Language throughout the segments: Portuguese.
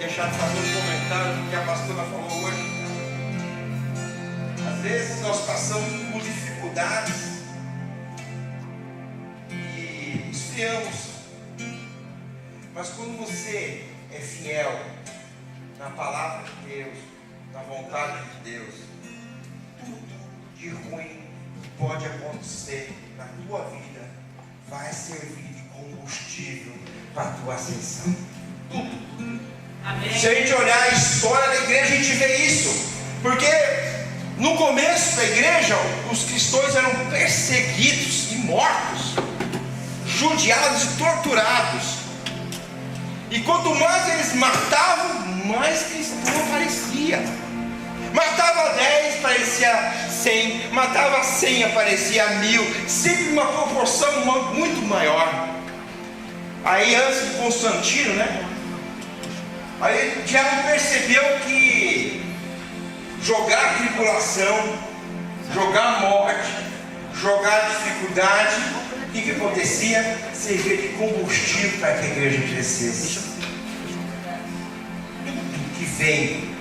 deixar de fazer um comentário do que a pastora falou hoje. Às vezes nós passamos por dificuldades e esfriamos. Mas quando você é fiel na palavra de Deus, na vontade de Deus, tudo de ruim que pode acontecer na tua vida vai servir de combustível para a tua ascensão. Tudo. Amém. Se a gente olhar a história da igreja, a gente vê isso. Porque no começo da igreja, os cristãos eram perseguidos e mortos, judiados e torturados. E quanto mais eles matavam, mais cristão aparecia. Matava 10, aparecia 100. Matava 100, aparecia 1000. Sempre uma proporção muito maior. Aí antes de Constantino, né? Aí o diabo percebeu que jogar tribulação, jogar morte, jogar dificuldade, o que acontecia? Servia de combustível para que a igreja crescesse. Tudo que vem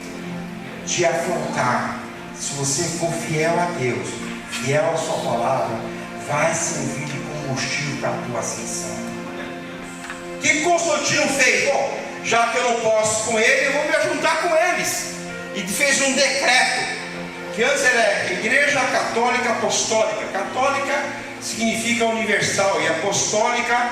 te afrontar, se você for fiel a Deus, fiel à sua palavra, vai servir de combustível para a tua ascensão. O que Constantino fez? Bom, já que eu não posso com ele, eu vou me juntar com eles. E fez um decreto, que antes era Igreja Católica Apostólica. Católica significa universal, e apostólica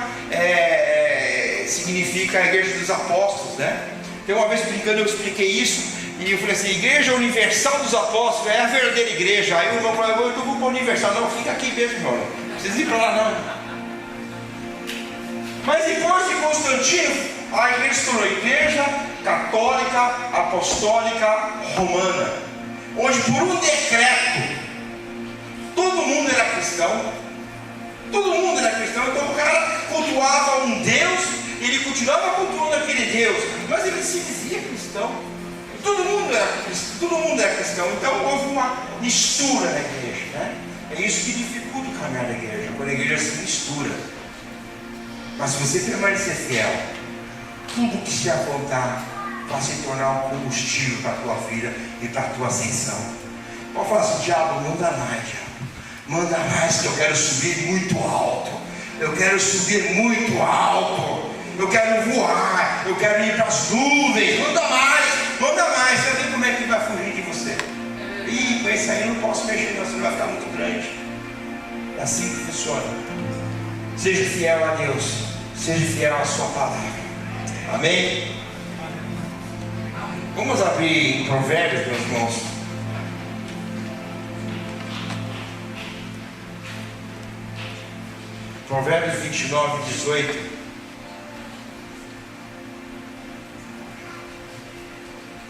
significa a Igreja dos Apóstolos, né? Então uma vez brincando eu expliquei isso, e eu falei assim, Igreja Universal dos Apóstolos é a verdadeira igreja. Aí o irmão falou, eu vou para a Universal. Não, fica aqui mesmo, irmão, não precisa ir para lá não. Mas depois de Constantino, a igreja se tornou Igreja Católica Apostólica Romana, onde por um decreto todo mundo era cristão. Todo mundo era cristão. Então o cara cultuava um Deus, ele continuava cultuando aquele Deus, mas ele se dizia cristão. Todo mundo era cristão. Então houve uma mistura na igreja, né? É isso que dificulta o caminhar da igreja, quando a igreja se mistura. Mas se você permanecer fiel, tudo que se afrontar vai se tornar um combustível para a tua vida e para a tua ascensão. Pode falar assim, diabo, manda mais, diabo. Manda mais, que eu quero subir muito alto. Eu quero subir muito alto. Eu quero voar. Eu quero ir para as nuvens. Manda mais, manda mais. Você vê como é que vai fugir de você. Ih, com esse aí eu não posso mexer, não, senão vai ficar muito grande. É assim que funciona. Seja fiel a Deus. Seja fiel à sua palavra. Amém? Vamos abrir Provérbios, meus irmãos. Provérbios 29, 18.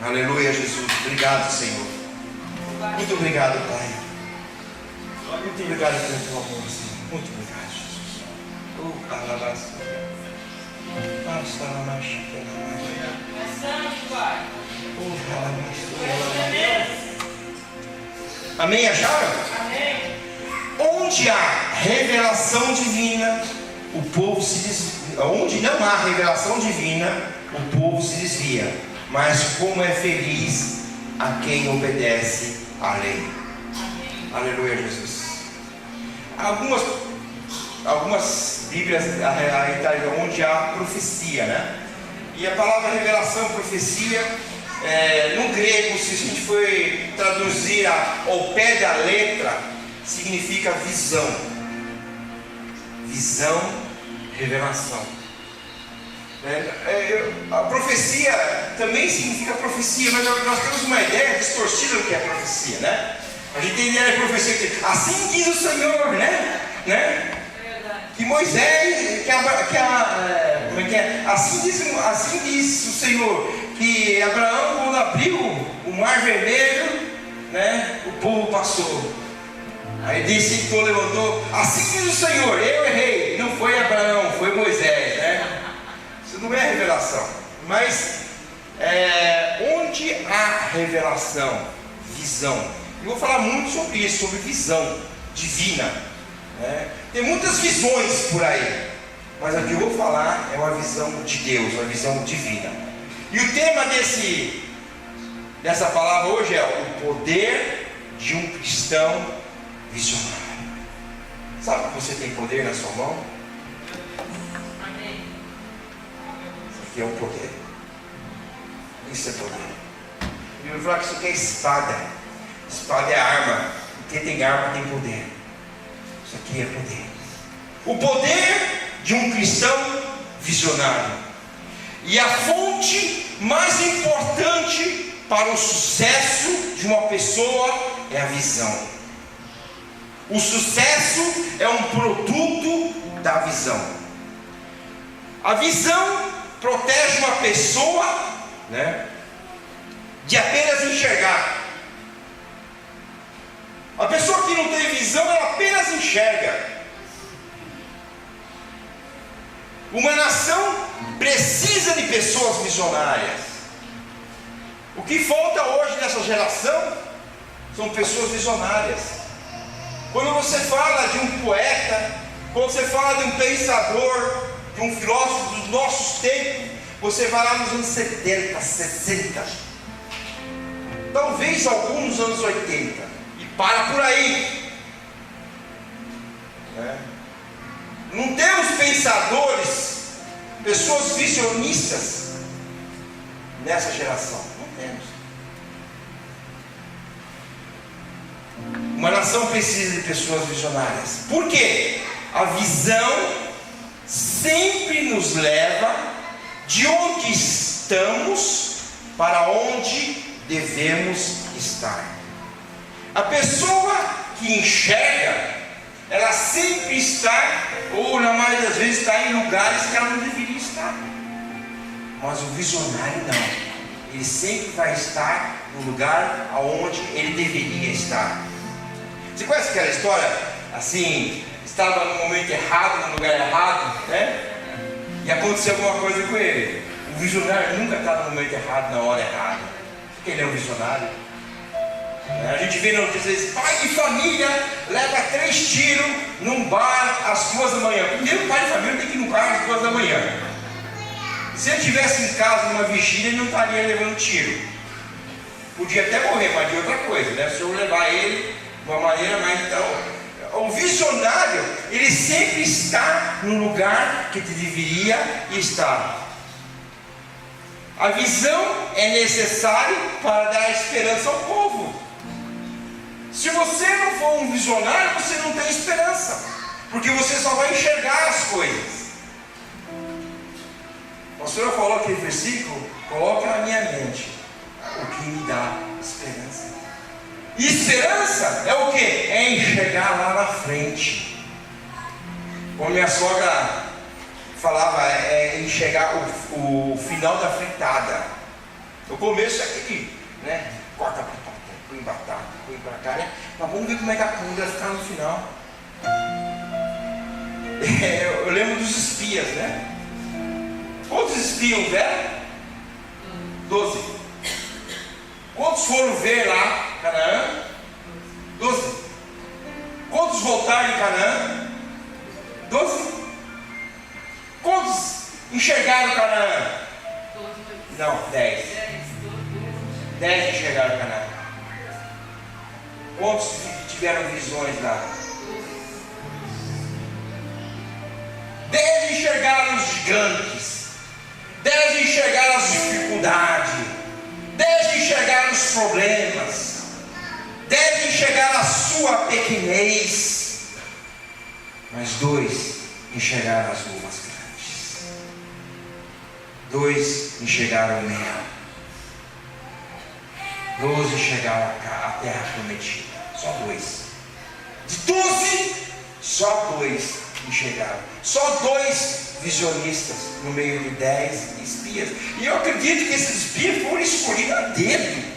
Aleluia, Jesus. Obrigado, Senhor. Muito obrigado, Pai. Muito obrigado pelo teu amor, Senhor. Muito obrigado, Jesus. Amém, acharam? Amém. Onde há revelação divina, o povo se desvia. Onde não há revelação divina, o povo se desvia. Mas como é feliz a quem obedece à lei. Amém. Aleluia, Jesus. Algumas Bíblias onde há profecia, né? E a palavra revelação, profecia, no grego, se a gente for traduzir ao pé da letra, significa visão. Visão, revelação. A profecia também significa profecia, mas nós temos uma ideia distorcida do que é profecia, né? A gente tem ideia de profecia que assim diz o Senhor, né? Que Moisés, como é que é? Assim diz o Senhor, que Abraão, quando abriu o mar vermelho, né, o povo passou. Aí disse que levantou, assim diz o Senhor, eu errei, não foi Abraão, foi Moisés, né? Isso não é revelação. Mas onde há revelação, visão. Eu vou falar muito sobre isso, sobre visão divina. Tem muitas visões por aí, mas a que eu vou falar é uma visão de Deus, uma visão divina. E o tema dessa palavra hoje é o poder de um cristão visionário. Sabe que você tem poder na sua mão? Isso aqui é o poder. Isso é poder. Eu vou falar que isso aqui é espada. Espada é arma. Quem tem arma tem poder. Isso aqui é poder. O poder de um cristão visionário. E a fonte mais importante para o sucesso de uma pessoa é a visão. O sucesso é um produto da visão. A visão protege uma pessoa, de apenas enxergar. A pessoa que não tem visão, ela apenas enxerga. Uma nação precisa de pessoas visionárias. O que falta hoje nessa geração são pessoas visionárias. Quando você fala de um poeta, quando você fala de um pensador, de um filósofo dos nossos tempos, você vai lá nos anos 70, 60, talvez alguns nos anos 80, e para por aí. Não temos pensadores, pessoas visionistas nessa geração. Não temos. Uma nação precisa de pessoas visionárias. Por quê? A visão sempre nos leva de onde estamos para onde devemos estar. A pessoa que enxerga, ela sempre está, ou na maioria das vezes está em lugares que ela não deveria estar. Mas o visionário não. Ele sempre vai estar no lugar aonde ele deveria estar. Você conhece aquela história? Assim, estava no momento errado, no lugar errado, e aconteceu alguma coisa com ele. O visionário nunca está no momento errado, na hora errada, porque ele é um visionário. A gente vê notícias: pai de família leva 3 tiros num bar às 2 da manhã. Primeiro, pai de família tem que ir no bar às 2 da manhã. Se ele estivesse em casa numa vigília, ele não estaria levando tiro. Podia até morrer, mas de outra coisa, Se eu levar ele de uma maneira, mas então, o visionário, ele sempre está no lugar que deveria estar. A visão é necessária para dar esperança ao povo. Se você não for um visionário, você não tem esperança, porque você só vai enxergar as coisas. O Senhor falou aquele versículo, coloca na minha mente o que me dá esperança. E esperança é o que? É enxergar lá na frente. Como minha sogra falava, é enxergar o final da fritada. O começo é aquele, corta batata, põe batata, põe pra cá, mas vamos ver como é que a comida vai ficar no final. Eu lembro dos espias, Quantos espiam houveram? 12. Quantos foram ver lá Canaã? 12. Quantos voltaram em Canaã? 12. Quantos enxergaram Canaã? Não, 10. 10 enxergaram Canaã. Quantos tiveram visões lá? 10 enxergaram os gigantes. 10 enxergaram as dificuldades. 10 enxergaram os problemas. 10 enxergaram a sua pequenez. Mas 2 enxergaram as uvas grandes. 2 enxergaram o mel. 12 enxergaram a terra prometida. Só 2. De 12, só 2 enxergaram. Só 2 visionistas no meio de 10 espias. E eu acredito que esses espias foram escolhidos a dedo,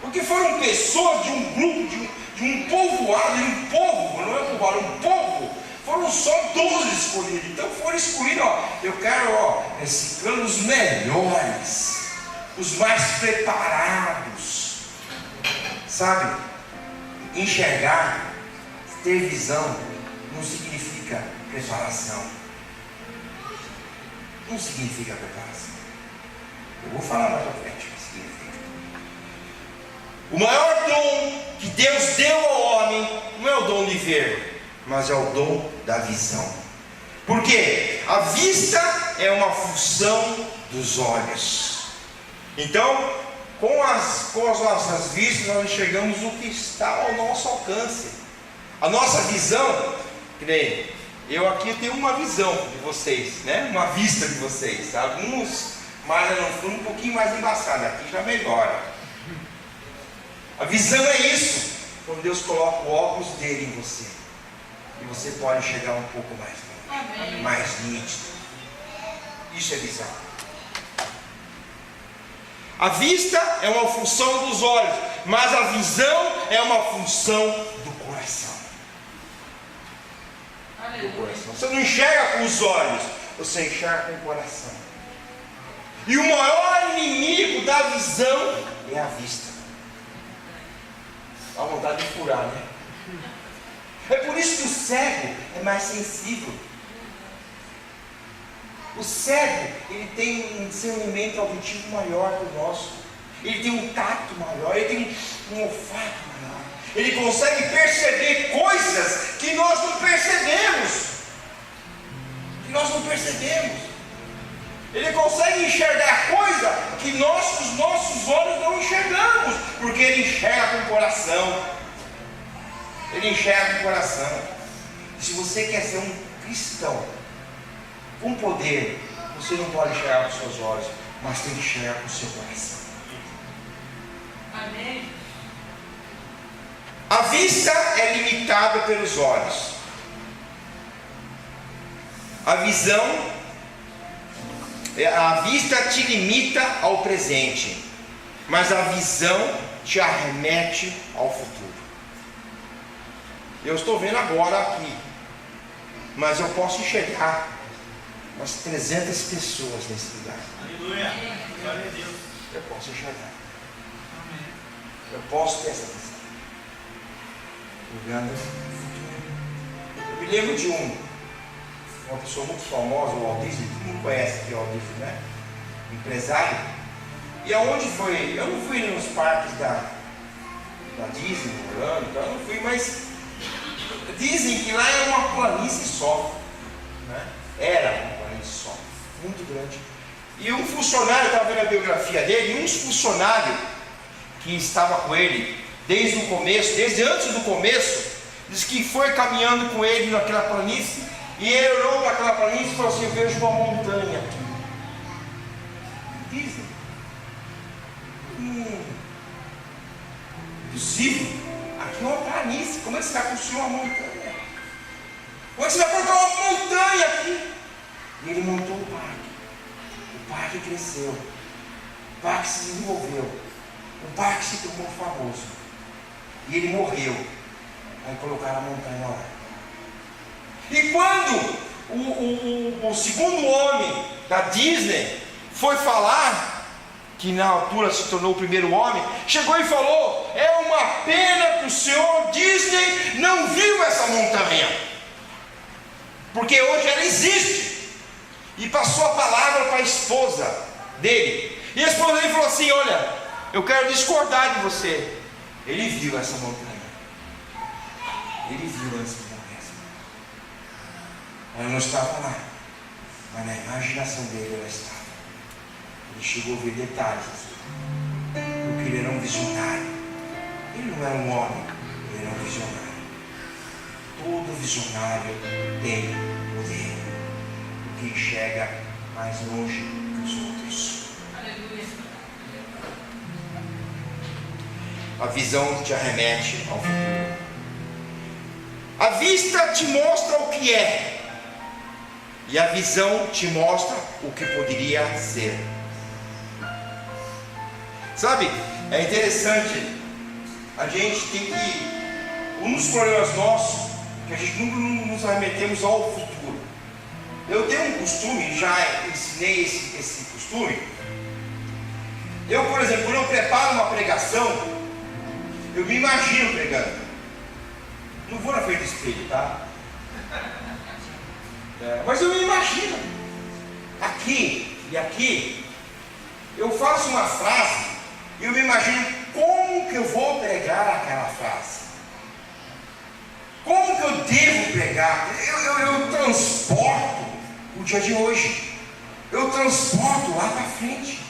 porque foram pessoas de um grupo, de um povoado, não é povoado, um povo. Foram só 12 escolhidos. Então foram escolhidos, eu quero, ciclando os melhores, os mais preparados. Sabe? Enxergar, ter visão, não significa preparação. Não significa preparação. Eu vou falar mais pra frente o que significa. O maior dom que Deus deu ao homem não é o dom de ver, mas é o dom da visão. Por quê? A vista é uma função dos olhos. Então, com as nossas vistas, nós enxergamos o que está ao nosso alcance. A nossa visão, que nem eu aqui tenho uma visão de vocês, né? Uma vista de vocês. Alguns mais no fundo um pouquinho mais embaçado, aqui já melhora. A visão é isso, quando Deus coloca o óculos dele em você, e você pode chegar um pouco mais longe, mais nítido. Isso é visão. A vista é uma função dos olhos, mas a visão é uma função do coração. Do coração. Você não enxerga com os olhos, você enxerga com o coração. E o maior inimigo da visão é a vista. Dá vontade de furar, né? É por isso que o cego é mais sensível. O cego, ele tem um discernimento auditivo maior que o nosso. Ele tem um tato maior, ele tem um olfato maior. Ele consegue perceber coisas que nós não percebemos. Ele consegue enxergar coisa que nós, os nossos olhos não enxergamos, porque ele enxerga com o coração. Ele enxerga com o coração. E se você quer ser um cristão com poder, você não pode enxergar com seus olhos, mas tem que enxergar com o seu coração. Amém. A vista é limitada pelos olhos. A vista te limita ao presente, mas a visão te arremete ao futuro. Eu estou vendo agora aqui, mas eu posso enxergar umas 300 pessoas nesse lugar. Aleluia. Glória a Deus. Eu posso enxergar. Eu posso ter essa visão. Olhando o futuro. Eu me lembro de uma pessoa muito famosa, o Walt Disney, todo mundo conhece aqui o Walt Disney, né? Empresário. E aonde foi? Eu não fui nos parques da Disney, Orlando, então eu não fui, mas dizem que lá é uma planície só, né? Era uma planície só, muito grande. E um funcionário, eu estava vendo a biografia dele, e um funcionário que estava com ele desde o começo, desde antes do começo, diz que foi caminhando com ele naquela planície, e ele olhou para aquela planície e falou assim: eu vejo uma montanha aqui. Dizem. Impossível. Aqui é uma planície. Como é que você vai construir uma montanha? Como é que você vai colocar uma montanha aqui? E ele montou um parque. O parque cresceu. O parque se desenvolveu. O parque se tornou famoso. E ele morreu. Aí colocaram a montanha lá. E quando o segundo homem da Disney foi falar, que na altura se tornou o primeiro homem, chegou e falou: é uma pena que o senhor Disney não viu essa montanha, porque hoje ela existe. E passou a palavra para a esposa dele, e a esposa dele falou assim: olha, eu quero discordar de você. Ele viu essa montanha, ele viu antes de morrer. Ela não estava lá, mas na imaginação dele ela estava. Ele chegou a ver detalhes assim, porque ele era um visionário. Ele não era um homem, ele era um visionário. Todo visionário tem poder, porque enxerga mais longe que os outros. Aleluia. A visão te arremete ao futuro. A vista te mostra o que é, e a visão te mostra o que poderia ser. Sabe, é interessante, a gente tem que, um dos problemas nossos, que a gente nunca nos arremetemos ao futuro. Eu tenho um costume, já ensinei esse costume. Eu, por exemplo, quando eu preparo uma pregação, eu me imagino pregando. Não vou na frente do espelho, tá? Mas eu me imagino. Aqui e aqui, eu faço uma frase e eu me imagino como que eu vou pregar aquela frase. Como que eu devo pregar? Eu transporto o dia de hoje. Eu transporto lá para frente.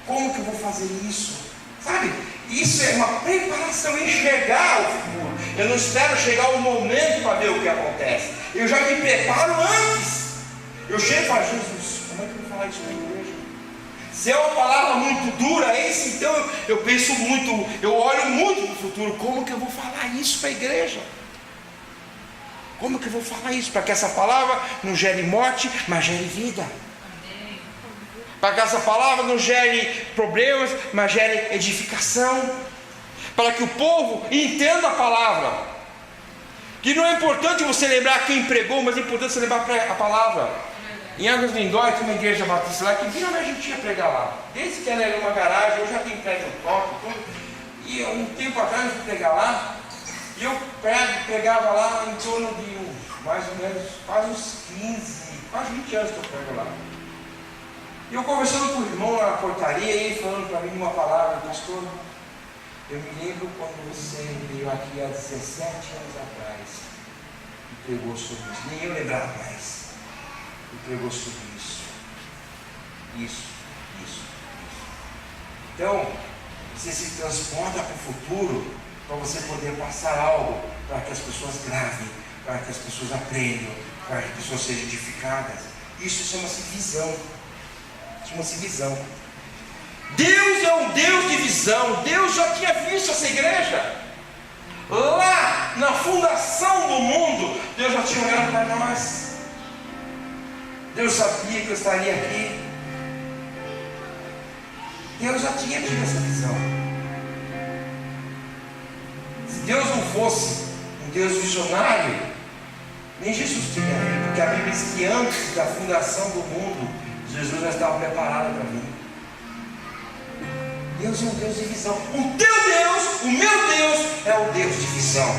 Como que eu vou fazer isso? Sabe? Isso é uma preparação, enxergar o futuro. Eu não espero chegar o momento para ver o que acontece. Eu já me preparo antes. Eu chego e falo, Jesus, como é que eu vou falar isso na igreja? Se é uma palavra muito dura, esse então eu penso muito, eu olho muito para o futuro. Como que eu vou falar isso para a igreja? Como que eu vou falar isso? Para que essa palavra não gere morte, mas gere vida. Para que essa palavra não gere problemas, mas gere edificação. Para que o povo entenda a palavra. Que não é importante você lembrar quem pregou, mas é importante você lembrar a palavra. Em Águas do Lindóia tem uma igreja batista lá que vira a gente ia pregar lá. Desde que ela era uma garagem, eu já tenho prédio top, tudo. E um tempo atrás eu fui pregar lá. E eu pregava lá em torno de mais ou menos quase uns 15, quase 20 anos que eu prego lá. E eu conversando com o irmão na portaria, e ele falando para mim uma palavra, pastor, eu me lembro quando você veio aqui há 17 anos atrás e pregou sobre isso. Nem eu lembrava mais. E pregou sobre isso. Isso. Então, você se transporta para o futuro para você poder passar algo, para que as pessoas gravem, para que as pessoas aprendam, para que as pessoas sejam edificadas. Isso chama-se visão. Chama-se visão. Deus é um Deus de visão. Deus já tinha visto essa igreja. Lá na fundação do mundo, Deus já tinha olhado para nós. Deus sabia que eu estaria aqui. Deus já tinha tido essa visão. Se Deus não fosse um Deus visionário, nem Jesus tinha vindo, porque a Bíblia diz que antes da fundação do mundo, Jesus já estava preparado para vir. Deus é um Deus de visão. O teu Deus, o meu Deus, é um Deus de visão.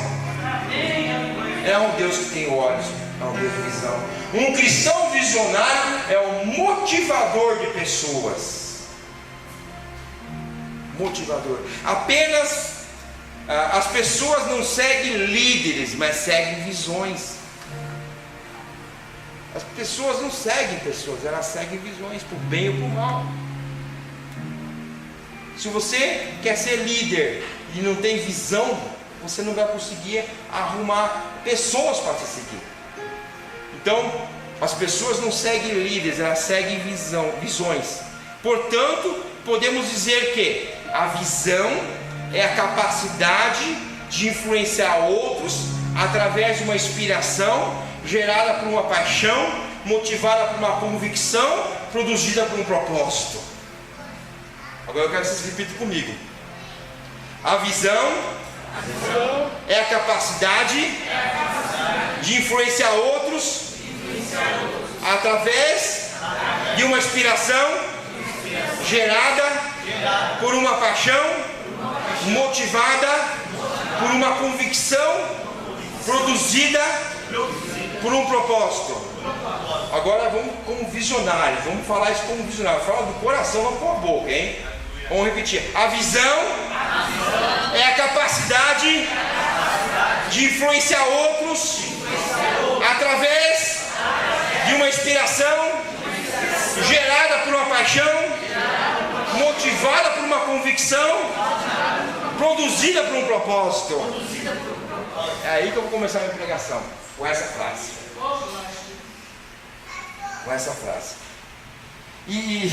É um Deus que tem olhos, é um Deus de visão. Um cristão visionário é um motivador de pessoas. Motivador. Apenas as pessoas não seguem líderes, mas seguem visões. As pessoas não seguem pessoas, elas seguem visões, por bem ou por mal. Se você quer ser líder e não tem visão, você não vai conseguir arrumar pessoas para te seguir. Então, as pessoas não seguem líderes, elas seguem visões. Portanto, podemos dizer que a visão é a capacidade de influenciar outros através de uma inspiração gerada por uma paixão, motivada por uma convicção, produzida por um propósito. Agora eu quero que vocês repitam comigo. A visão é a capacidade de influenciar outros através de uma inspiração gerada por uma paixão, motivada por uma convicção, produzida por um propósito. Agora vamos como visionário, vamos falar isso como visionário. Fala do coração, não com a boca, hein? Vamos repetir. A visão é a capacidade de influenciar outros através de uma inspiração gerada por uma paixão, motivada por uma convicção, produzida por um propósito. É aí que eu vou começar a minha pregação, com essa frase. Com essa frase. E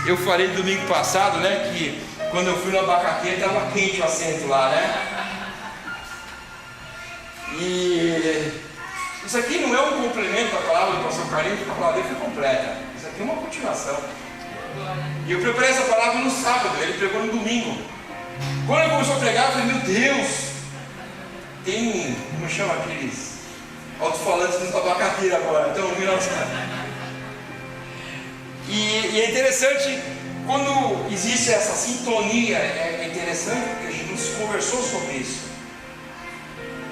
eu falei domingo passado, né, que quando eu fui no abacateiro estava quente o assento lá, né? E isso aqui não é um complemento à palavra do pastor Carlinhos, porque a palavra dele foi completa. Isso aqui é uma continuação. E eu preparei essa palavra no sábado, ele pregou no domingo. Quando ele começou a pregar, eu falei, meu Deus, tem, como chama aqueles alto-falantes do abacateiro agora, então ouvindo as caras. E é interessante, quando existe essa sintonia, é interessante porque a gente conversou sobre isso.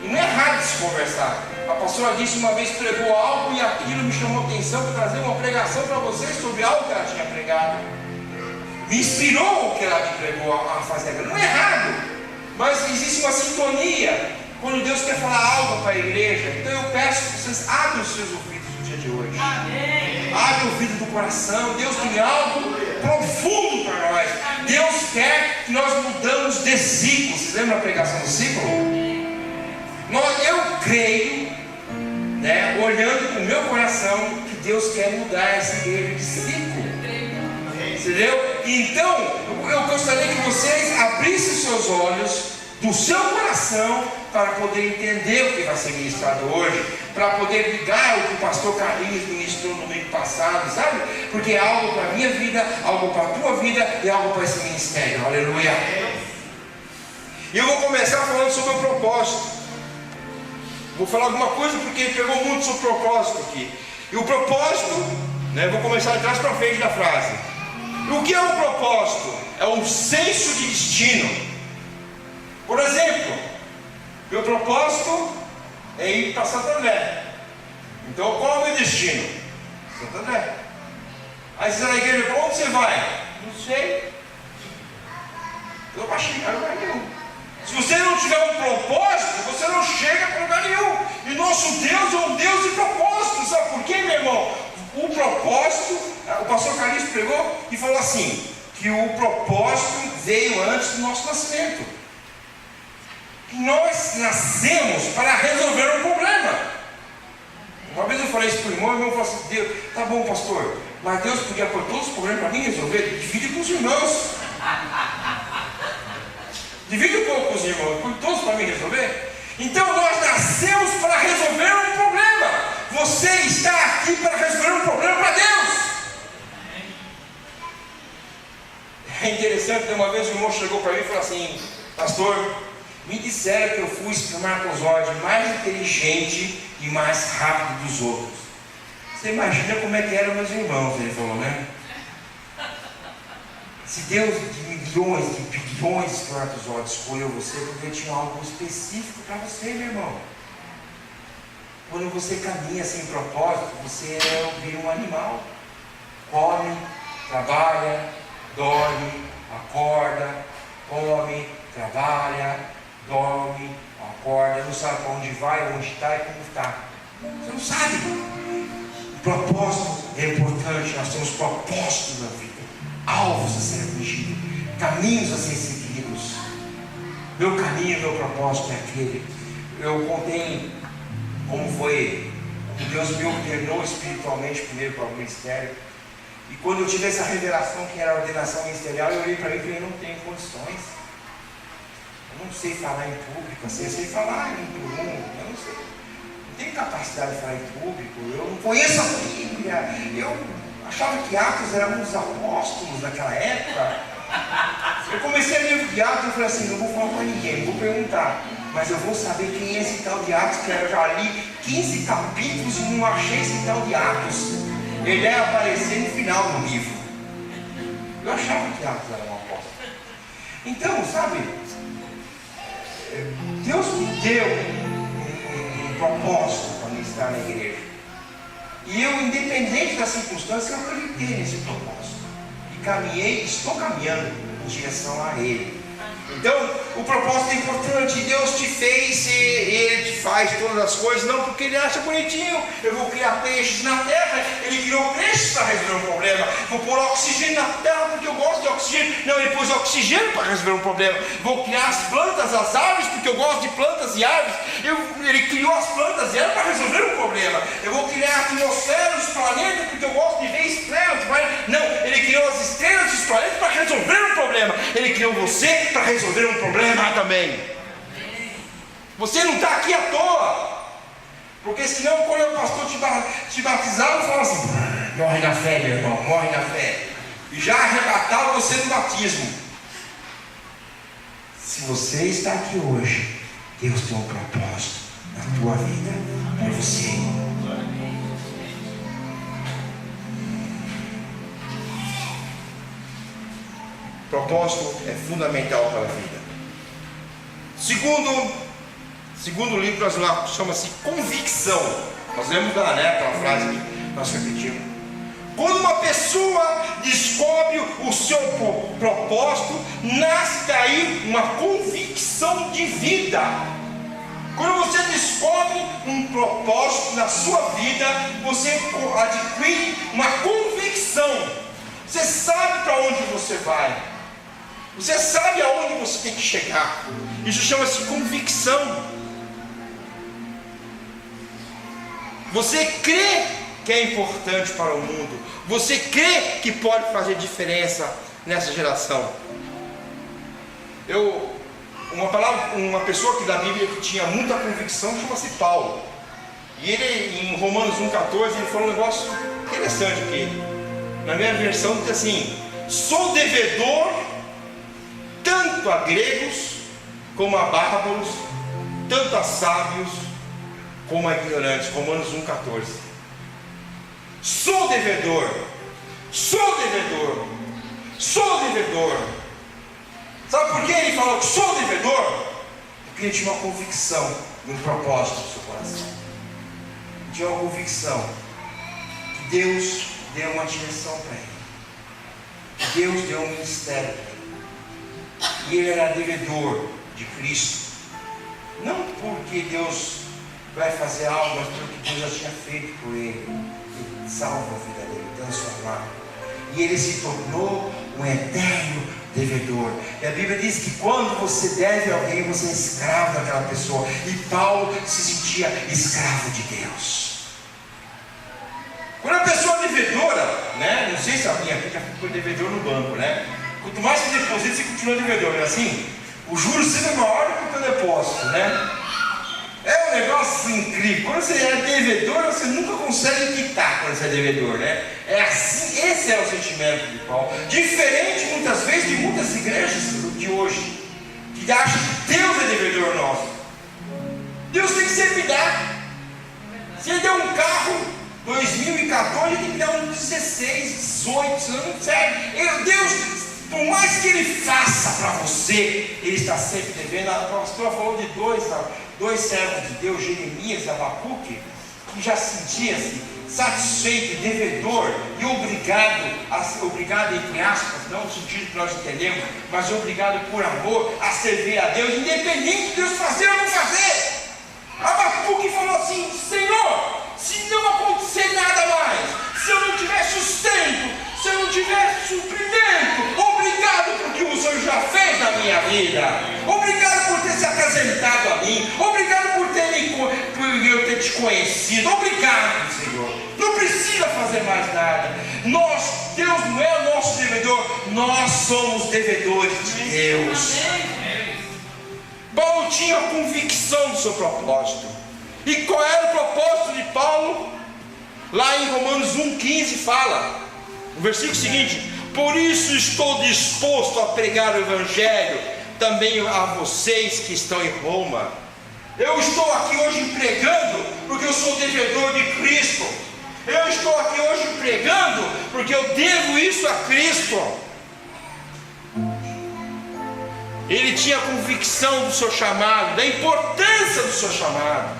E não é errado se conversar. A pastora disse uma vez, pregou algo e aquilo me chamou a atenção para trazer uma pregação para vocês sobre algo que ela tinha pregado. me inspirou o que ela me pregou a fazer. Não é errado, mas existe uma sintonia quando Deus quer falar algo para a igreja. Então eu peço que vocês abram os seus ouvidos no dia de hoje. Amém. Abre o ouvido do coração. Deus tem algo profundo para nós. Deus quer que nós mudamos de ciclo. Vocês lembram da pregação do ciclo? Eu creio, olhando com o meu coração, que Deus quer mudar essa igreja de ciclo. Entendeu? Então, eu gostaria que vocês abrissem seus olhos do seu coração para poder entender o que vai ser ministrado hoje, para poder ligar o que o pastor Carlinhos ministrou no domingo passado, sabe? Porque é algo para a minha vida, algo para a tua vida e algo para esse ministério. Aleluia! E eu vou começar falando sobre o propósito. Vou falar alguma coisa porque ele pegou muito sobre o propósito aqui. E o propósito, vou começar de trás para frente da frase. O que é um propósito? É um senso de destino. Por exemplo, meu propósito é ir para Santo André. Então qual é o meu destino? Santo André. Aí você vai na igreja, para onde você vai? Não sei. Eu vou chegar em lugar nenhum. Se você não tiver um propósito, você não chega para lugar nenhum. E nosso Deus é um Deus de propósito. Sabe por quê, meu irmão? O propósito, o pastor Carlinhos pregou e falou assim, que o propósito veio antes do nosso nascimento. Que nós nascemos para resolver um problema. Uma vez eu falei isso para o irmão falou assim, Deus, tá bom, pastor, mas Deus podia pôr todos os problemas para mim resolver, divide com os irmãos. Divide um pouco com os irmãos, põe todos para mim resolver. Então nós nascemos para resolver um problema. Você está aqui para resolver um problema para Deus. É interessante que uma vez o irmão chegou para mim e falou assim, pastor, me disseram que eu fui o espermatozoide mais inteligente e mais rápido dos outros. Você imagina como é que eram meus irmãos, ele falou, né? Se Deus de milhões, de bilhões de espermatozoides escolheu você, porque Ele tinha algo específico para você, meu irmão. Quando você caminha sem propósito, você vira um animal. Come, trabalha, dorme, acorda, come, trabalha, dorme, acorda, não sabe para onde vai, onde está e como está. Você não sabe. O propósito é importante, nós temos propósitos na vida. Alvos a serem atingidos, caminhos a serem seguidos. Meu caminho, meu propósito é aquele. Eu contei como foi, como Deus me ordenou espiritualmente primeiro para o ministério. E quando eu tive essa revelação que era a ordenação ministerial, eu olhei para mim e falei, eu não tenho condições. Eu não sei falar em público, assim, eu sei falar em por um, eu não sei. Não tenho capacidade de falar em público, eu não conheço a Bíblia, eu achava que Atos era um dos apóstolos naquela época. Eu comecei a ler de Atos e falei assim, não vou falar para ninguém, não vou perguntar, mas eu vou saber quem é esse tal de Atos, que eu já li 15 capítulos e não achei esse tal de Atos. Ele ia aparecer no final do livro. Eu achava que Atos era um apóstolo. Então, sabe, Deus me deu um propósito para ministrar na igreja. E eu, independente da circunstância, eu acreditei nesse propósito. E caminhei, estou caminhando em direção a Ele. Então, o propósito é importante. Deus te fez e Ele te faz todas as coisas, não porque Ele acha bonitinho. Eu vou criar peixes na terra. Ele criou peixes para resolver um problema. Vou pôr oxigênio na terra porque eu gosto de oxigênio. Não, Ele pôs oxigênio para resolver um problema. Vou criar as plantas, as árvores, porque eu gosto de plantas e árvores. Ele criou as plantas e árvores para resolver um problema. Eu vou criar a atmosfera, os planetas, porque eu gosto de ver estrelas. Não, Ele criou as estrelas e os planetas para resolver um problema. Ele criou você para resolver um problema também. Você não está aqui à toa. Porque senão, quando o pastor te batizava, eu falava assim, morre na fé, meu irmão, morre na fé. E já arrebatava você no batismo. Se você está aqui hoje, Deus tem um propósito na tua vida, para você. Propósito é fundamental para a vida. Segundo livro, chama-se Convicção. Nós lemos lá, aquela frase que nós repetimos. Quando uma pessoa descobre o seu propósito, nasce daí uma convicção de vida. Quando você descobre um propósito na sua vida, você adquire uma convicção. Você sabe para onde você vai. Você sabe aonde você tem que chegar. Isso chama-se convicção. Você crê que é importante para o mundo. Você crê que pode fazer diferença nessa geração. Uma pessoa que da Bíblia que tinha muita convicção chama-se Paulo. E ele, em Romanos 1,14, ele falou um negócio interessante aqui. Na minha versão diz assim: sou devedor tanto a gregos como a bárbaros, tanto a sábios como a ignorantes. Romanos 1,14. Sou devedor, sou devedor, sou devedor. Sabe por que ele falou que sou devedor? Porque ele tinha uma convicção e um propósito no seu coração. Ele tinha uma convicção que Deus deu uma direção para ele, que Deus deu um ministério para ele, e ele era devedor de Cristo. Não porque Deus vai fazer algo, mas porque Deus já tinha feito por ele. Ele salva a vida dele, transformar. E ele se tornou um eterno devedor. E a Bíblia diz que quando você deve a alguém, você é escravo daquela pessoa. E Paulo se sentia escravo de Deus. Quando a pessoa é devedora, né? Não sei se a minha já foi devedor no banco, né? Quanto mais você deposita, você continua devedor, não é assim? O juros sempre é maior do que o teu depósito, né? É um negócio incrível. Quando você é devedor, você nunca consegue quitar quando você é devedor, né? É assim, esse é o sentimento de Paulo. Diferente muitas vezes de muitas igrejas de hoje, que acham que Deus é devedor nosso. Deus tem que sempre dar. Se ele deu um carro 2014, ele tem que dar uns 16, 18, você não serve. Deus, por mais que ele faça para você, ele está sempre devendo. A pastora falou de dois servos de Deus, Jeremias e Abacuque, que já sentia-se satisfeito, devedor e obrigado entre aspas, não no sentido que nós entendemos, mas obrigado por amor a servir a Deus, independente de Deus fazer ou não fazer. Abacuque falou assim: Senhor, se não acontecer nada mais, se eu não tiver sustento, se eu não tiver suprimento, obrigado por que o Senhor já fez na minha vida, obrigado por ter se apresentado a mim, obrigado por eu ter te conhecido, obrigado, Senhor. Não precisa fazer mais nada. Deus não é o nosso devedor, nós somos devedores de Deus. Paulo tinha a convicção do seu propósito. E qual era o propósito de Paulo? Lá em Romanos 1,15 fala, no versículo seguinte: por isso estou disposto a pregar o Evangelho também a vocês que estão em Roma. Eu estou aqui hoje pregando porque eu sou devedor de Cristo. Eu estou aqui hoje pregando porque eu devo isso a Cristo. Ele tinha convicção do seu chamado, da importância do seu chamado.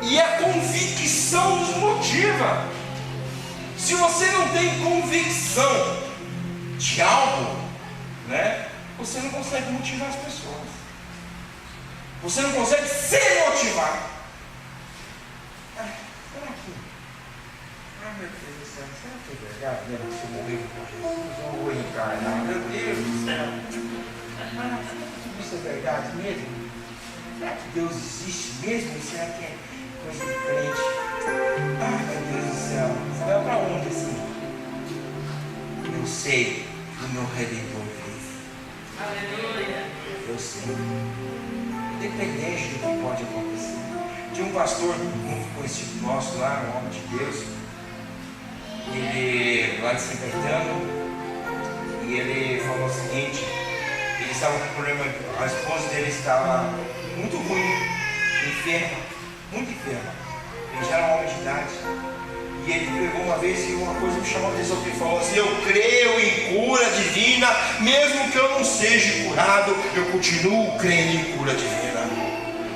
E a convicção nos motiva. Se você não tem convicção de algo, né, você não consegue motivar as pessoas. Você não consegue se motivar. Será que? Meu Deus do céu, será que é verdade, né? Se eu morrer com Jesus, eu vou reencarnar. Meu Deus do céu. Isso é verdade mesmo? Será que Deus existe mesmo? Será que é coisa de crente? Meu Deus do céu. Você vai para onde assim? Eu sei que o meu Redentor vive. Aleluia. Eu sei. Independente do que pode acontecer. Tinha um pastor muito conhecido nosso lá, um homem de Deus, ele lá de São Caetano, e ele falou o seguinte: ele estava com problema, a esposa dele estava muito ruim, enferma, muito enferma. Ele já era um homem de idade, e ele pregou uma vez e uma coisa me chamou a atenção, que ele falou assim: eu creio em cura divina, mesmo que eu não seja curado, eu continuo crendo em cura divina.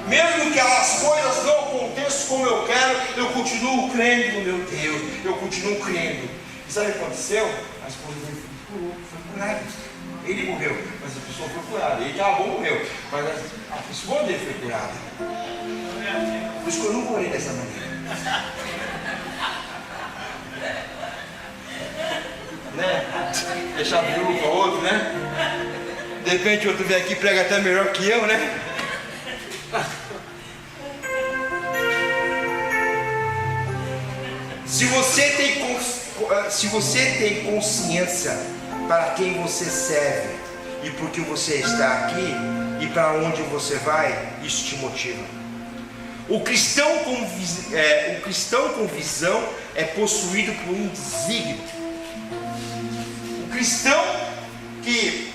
Mesmo que as coisas não aconteçam acontece como eu quero, eu continuo crendo no meu Deus, eu continuo crendo. E sabe o que aconteceu? A esposa dele foi curada. Ele morreu, mas a pessoa foi curada. Ele acabou, morreu, mas a esposa dele foi curada. Por isso que eu não morei dessa maneira. Né? Deixar viúvo para outro, né? De repente outro vem aqui e prega até melhor que eu, né? Se você tem consciência para quem você serve e por que você está aqui e para onde você vai, isso te motiva. O cristão com visão é possuído por um desígnio. O cristão que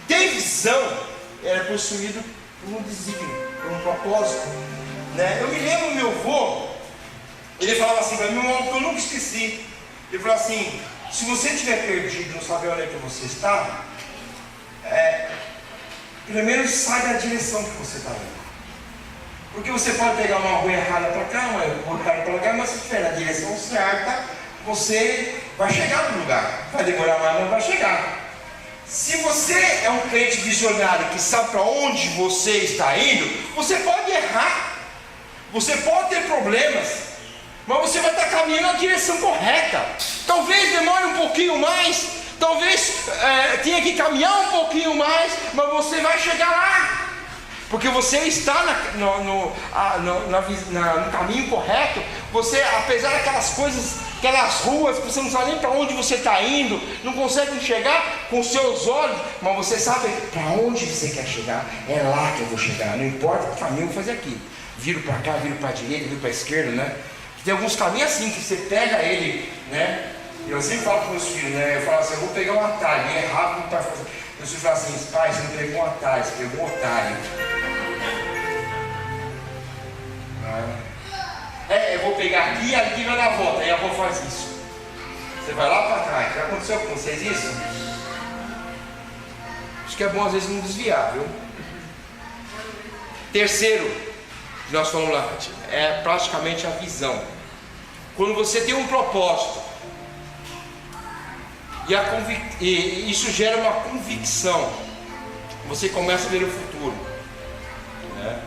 tem visão é possuído por um desígnio, por um propósito, né? Eu me lembro do meu avô, ele falava assim para mim, que eu nunca esqueci. Ele falou assim: se você estiver perdido, não sabe onde é que você está, pelo menos saiba a direção que você está indo. Porque você pode pegar uma rua errada para cá, uma rua errada para cá, mas se estiver na direção certa, você vai chegar no lugar. Vai demorar mais, mas vai chegar. Se você é um crente visionário que sabe para onde você está indo, você pode errar, você pode ter problemas, mas você vai estar caminhando na direção correta. Talvez demore um pouquinho mais, talvez tenha que caminhar um pouquinho mais, mas você vai chegar lá. Porque você está no caminho correto. Você, apesar daquelas coisas, aquelas ruas que você não sabe nem para onde você está indo, não consegue enxergar com os seus olhos, mas você sabe para onde você quer chegar. É lá que eu vou chegar, não importa que caminho eu vou fazer aqui. Viro para cá, viro para a direita, viro para a esquerda, né? Tem alguns caminhos assim que você pega ele, né? Eu sempre falo para os meus filhos, né? Eu falo assim: eu vou pegar um atalho, é rápido para fazer. Meus filhos falam assim: pai, você não pegou um atalho, você pegou um otário. Eu vou pegar aqui e aqui vai dar a volta. Aí a avó faz isso. Você vai lá para trás. Já aconteceu com vocês isso? Acho que é bom às vezes não desviar, viu? Terceiro, que nós falamos lá, é praticamente a visão. Quando você tem um propósito e isso gera uma convicção, você começa a ver o futuro, né?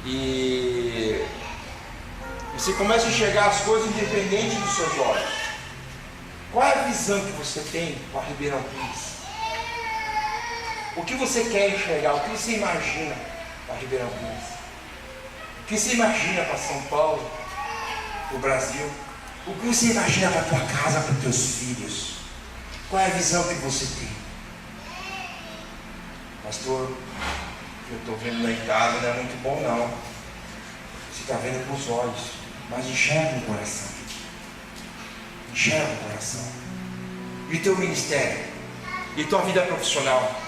E você começa a enxergar as coisas independente dos seus olhos. Qual é a visão que você tem para Ribeirão Pires? O que você quer enxergar? O que você imagina para Ribeirão Pires? O que você imagina para São Paulo, para o Brasil? O que você imagina para a tua casa, para os teus filhos? Qual é a visão que você tem? Pastor, eu estou vendo na Itália, não é muito bom não. Você está vendo com os olhos, mas enxerga no coração. Enxerga no coração. E o teu ministério? E tua vida profissional?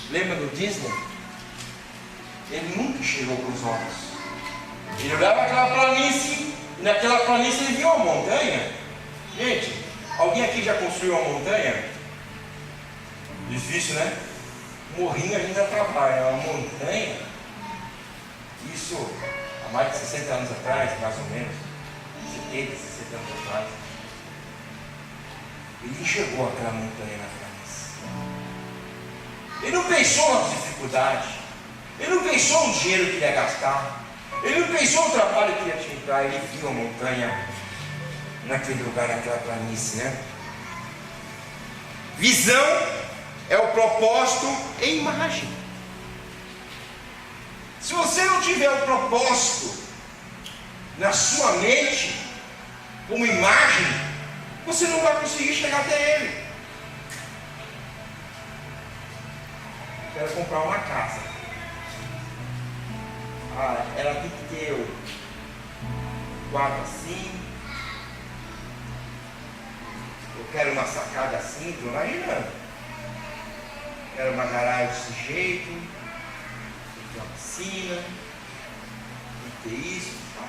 Lembra do Disney? Ele nunca enxergou com os olhos. Ele olhava aquela planície, e naquela planície ele viu uma montanha. Gente, alguém aqui já construiu uma montanha? Difícil, né? Morrinho a gente já trabalha, uma montanha, isso há mais de 60 anos atrás, mais ou menos, 70, 60 anos atrás, ele enxergou aquela montanha na cabeça. Ele não pensou nas dificuldades, ele não pensou no dinheiro que ia gastar, ele não pensou no trabalho que ia te entrar, ele viu a montanha naquele lugar, naquela planície, né? Visão é o propósito em imagem. Se você não tiver o propósito na sua mente, como imagem, você não vai conseguir chegar até ele. Quero comprar uma casa. Ela tem que ter o quarto assim. Eu quero uma sacada assim, estou imaginando. Quero uma garagem desse jeito, tem que ter uma piscina, tem que ter isso, tá?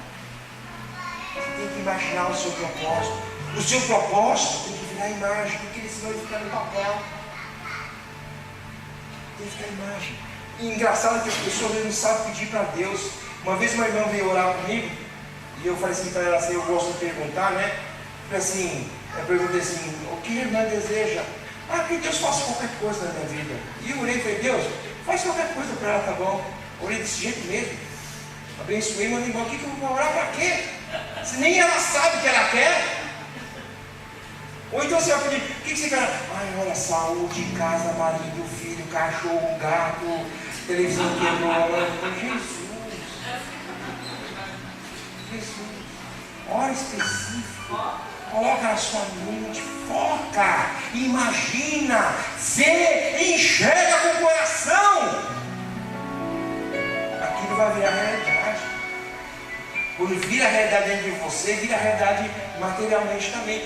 Você tem que imaginar o seu propósito. O seu propósito tem que virar imagem, porque senão ele fica no papel. Tem que ficar imagem. E engraçado que as pessoas não sabem pedir para Deus, Uma vez uma irmã veio orar comigo, e eu falei assim para ela, assim, eu gosto de perguntar, né? Assim, eu perguntei assim, o que a irmã deseja? Ah, que Deus faça qualquer coisa na minha vida. E eu orei e falei, Deus, faz qualquer coisa para ela, tá bom? Orei desse jeito mesmo. Abençoei, mandei embora. O que eu vou orar para quê? Se nem ela sabe o que ela quer. Ou então você vai pedir, o que você quer? Ai, olha, saúde, casa, marido, filho, cachorro, gato, televisão quebrou. Jesus. Hora específica. Coloca na sua mente, foca, imagina, vê, enxerga com o coração. Aquilo vai virar realidade. Quando vira a realidade dentro de você, vira a realidade materialmente também.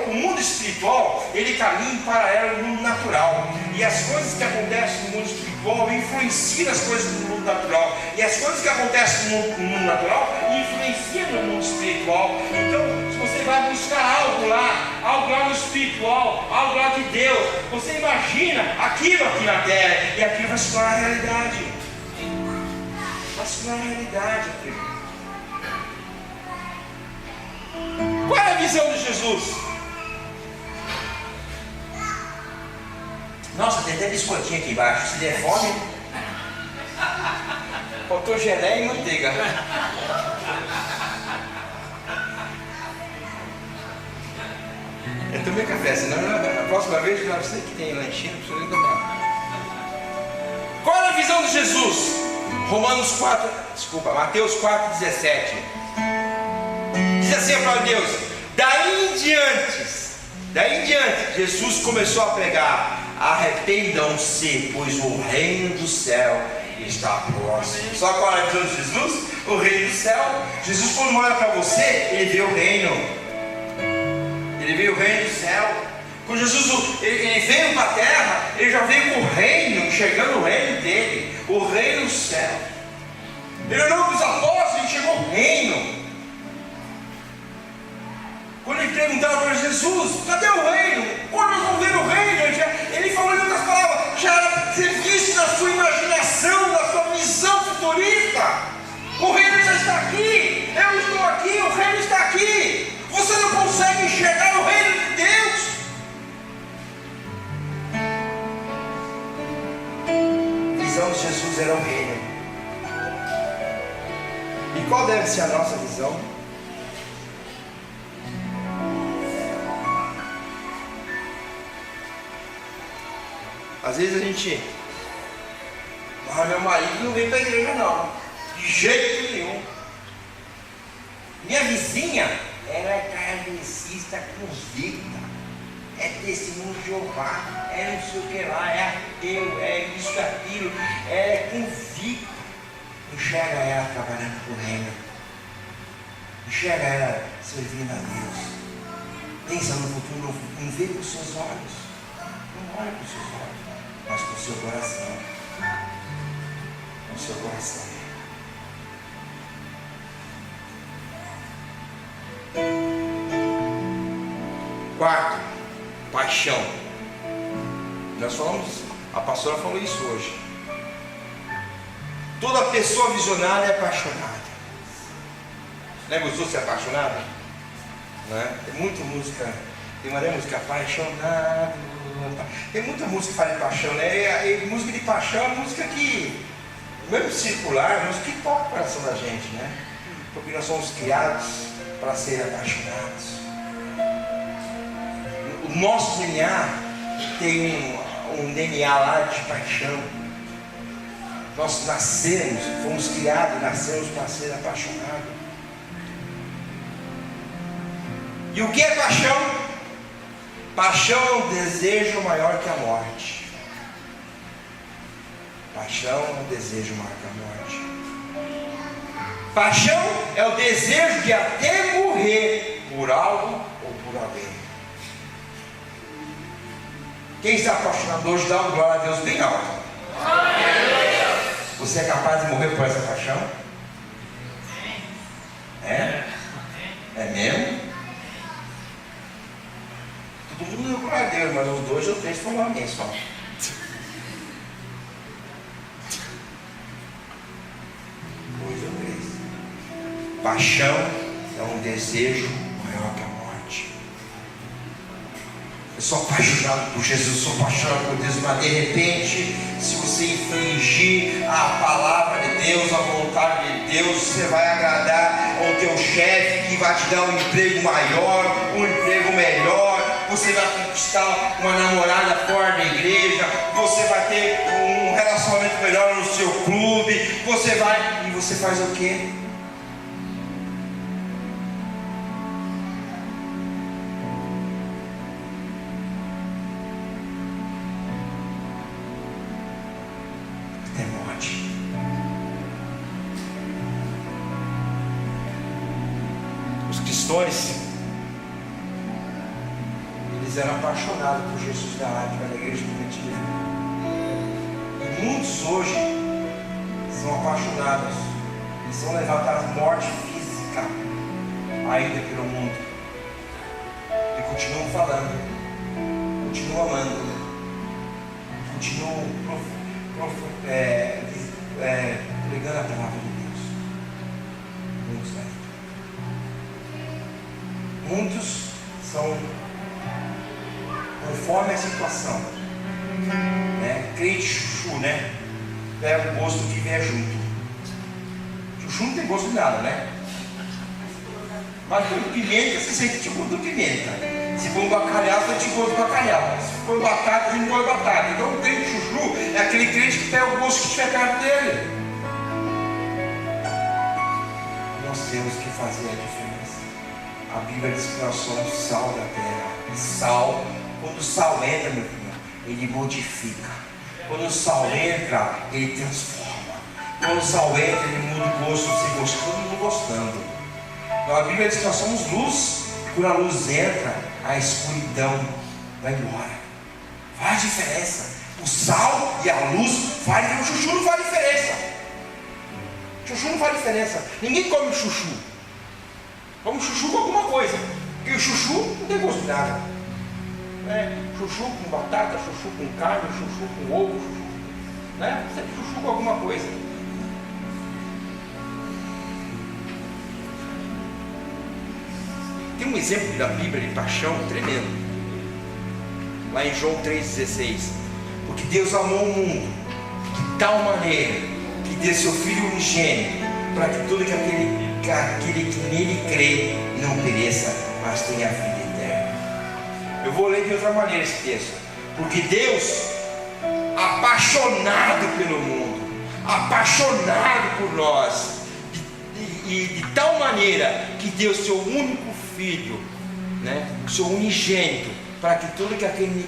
O mundo espiritual, ele caminha em paralelo ao mundo natural. E as coisas que acontecem no mundo espiritual influenciam as coisas do mundo natural. E as coisas que acontecem no mundo natural influenciam no mundo espiritual. Então, se você vai buscar algo lá no espiritual, algo lá de Deus, você imagina aquilo aqui na terra, e aquilo vai se tornar realidade. Vai se tornar realidade, querido. Qual é a visão de Jesus? Nossa, tem até biscoitinho aqui embaixo. Se der fome, faltou geleia e manteiga. Eu tomei café, senão na próxima vez eu já sei que tem lanchinho, não precisa nem tomar. Qual é a visão de Jesus? Mateus 4,17. Diz assim a palavra de Deus: daí em diante, Jesus começou a pregar: arrependam-se, pois o reino do céu está próximo. Sabe qual é a visão de Jesus? O reino do céu. Jesus, quando olha para você, ele vê o reino. Ele vê o reino do céu. Quando Jesus ele veio para a terra, ele já veio com o reino, chegando o reino dele, o reino do céu. Ele olhou para os apóstolos, ele chegou o reino. Quando ele perguntava para Jesus, cadê o reino? Quando nós vamos ver o reino? Ele falou em outras palavras, já era serviço na sua imaginação, na sua visão futurista. O reino já está aqui, eu estou aqui, o reino está aqui. Você não consegue enxergar o reino de Deus. A visão de Jesus era o reino. E qual deve ser a nossa visão? Às vezes a gente, meu marido não vem para a igreja não, de jeito nenhum. Minha vizinha, ela é kardecista convicta, é testemunho de Jeová, é não sei o que lá, é ateu, é isso, aquilo, ela é convicta. Enxerga ela trabalhando por reino, enxerga ela servindo a Deus. Pensa no futuro, não vê com os seus olhos, não olha com os seus olhos, mas com o seu coração. Com o seu coração. Quarto, paixão. Nós falamos, a pastora falou isso hoje. Toda pessoa visionária é apaixonada. Não é gostoso ser apaixonado? Não é? Tem muita música, tem uma música apaixonado. Tem muita música que fala de paixão, né? E música de paixão é música que, mesmo circular, música que toca o coração da gente, né? Porque nós somos criados para ser apaixonados. O nosso DNA tem um DNA lá de paixão. Nós nascemos, fomos criados, nascemos para ser apaixonados. E o que é paixão? Paixão é um desejo maior que a morte. Paixão é um desejo maior que a morte. Paixão é o desejo de até morrer por algo ou por alguém. Quem está apaixonado hoje, dá uma glória a Deus bem alto. Você é capaz de morrer por essa paixão? É? É mesmo? Todo mundo deu glória a Deus, mas os 2 ou 3 foram amém só. 2 ou 3. Paixão é um desejo maior que a morte. Eu sou apaixonado por Jesus, sou apaixonado por Deus, mas de repente, se você infringir a palavra de Deus, a vontade de Deus, você vai agradar ao teu chefe, que vai te dar um emprego maior, um emprego melhor. Você vai conquistar uma namorada fora da igreja, você vai ter um relacionamento melhor no seu clube, você vai, e você faz o quê? Até morte. Os cristãos, eles eram apaixonados por Jesus da África, da igreja primitiva. E muitos hoje são apaixonados e são levados à morte física ainda pelo mundo. E continuam falando, continuam amando, continuam pregando a palavra de Deus. Muitos ainda. Muitos são conforme a situação, né? Crente chuchu, né? Pega o gosto que vier junto. Chuchu não tem gosto de nada, né? Mas com pimenta, você sente tipo gosto de pimenta. Se for um bacalhau, você sente gosto de bacalhau. Se for batata, você sente gosto de batata. Então o crente chuchu é aquele crente que pega o gosto que estiver perto dele. Nós temos que fazer a diferença. A Bíblia diz que nós somos sal da terra. Sal. Quando o sal entra, meu filho, ele modifica. Quando o sal entra, ele transforma. Quando o sal entra, ele muda o gosto, você gostando ou não gostando. Então a Bíblia diz que nós somos luz. Quando a luz entra, a escuridão vai embora. Faz diferença. O sal e a luz faz diferença. O chuchu não faz diferença. O chuchu não faz diferença. Ninguém come chuchu. Come chuchu com alguma coisa. Porque o chuchu não tem gosto de nada. Chuchu com batata, chuchu com carne, chuchu com ovo, chuchu, né? Sempre chuchu com alguma coisa. Tem um exemplo da Bíblia de paixão tremendo, lá em João 3,16. Porque Deus amou o mundo de tal maneira que deu seu Filho unigênito, para que todo aquele que nele crê não pereça, mas tenha vida. Eu vou ler de outra maneira esse texto. Porque Deus, apaixonado pelo mundo, apaixonado por nós, e de tal maneira que deu seu único filho, né, o seu unigênito, para que todo aquele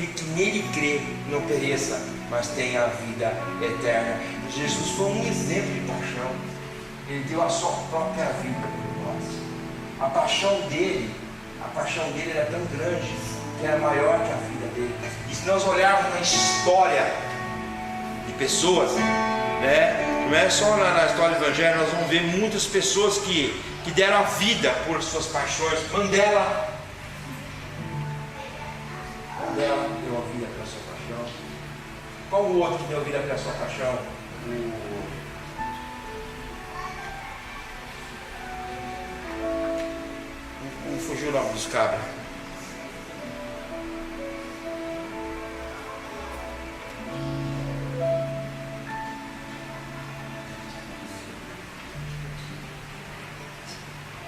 que nele crê não pereça, mas tenha a vida eterna. Jesus foi um exemplo de paixão. Ele deu a sua própria vida por nós. A paixão dele era tão grande que era maior que a vida dele. E se nós olharmos na história de pessoas, né, não é só na história do Evangelho, nós vamos ver muitas pessoas que deram a vida por suas paixões. Mandela deu a vida pela sua paixão. Qual o outro que deu a vida pela sua paixão? Fugiu o nome dos cabras.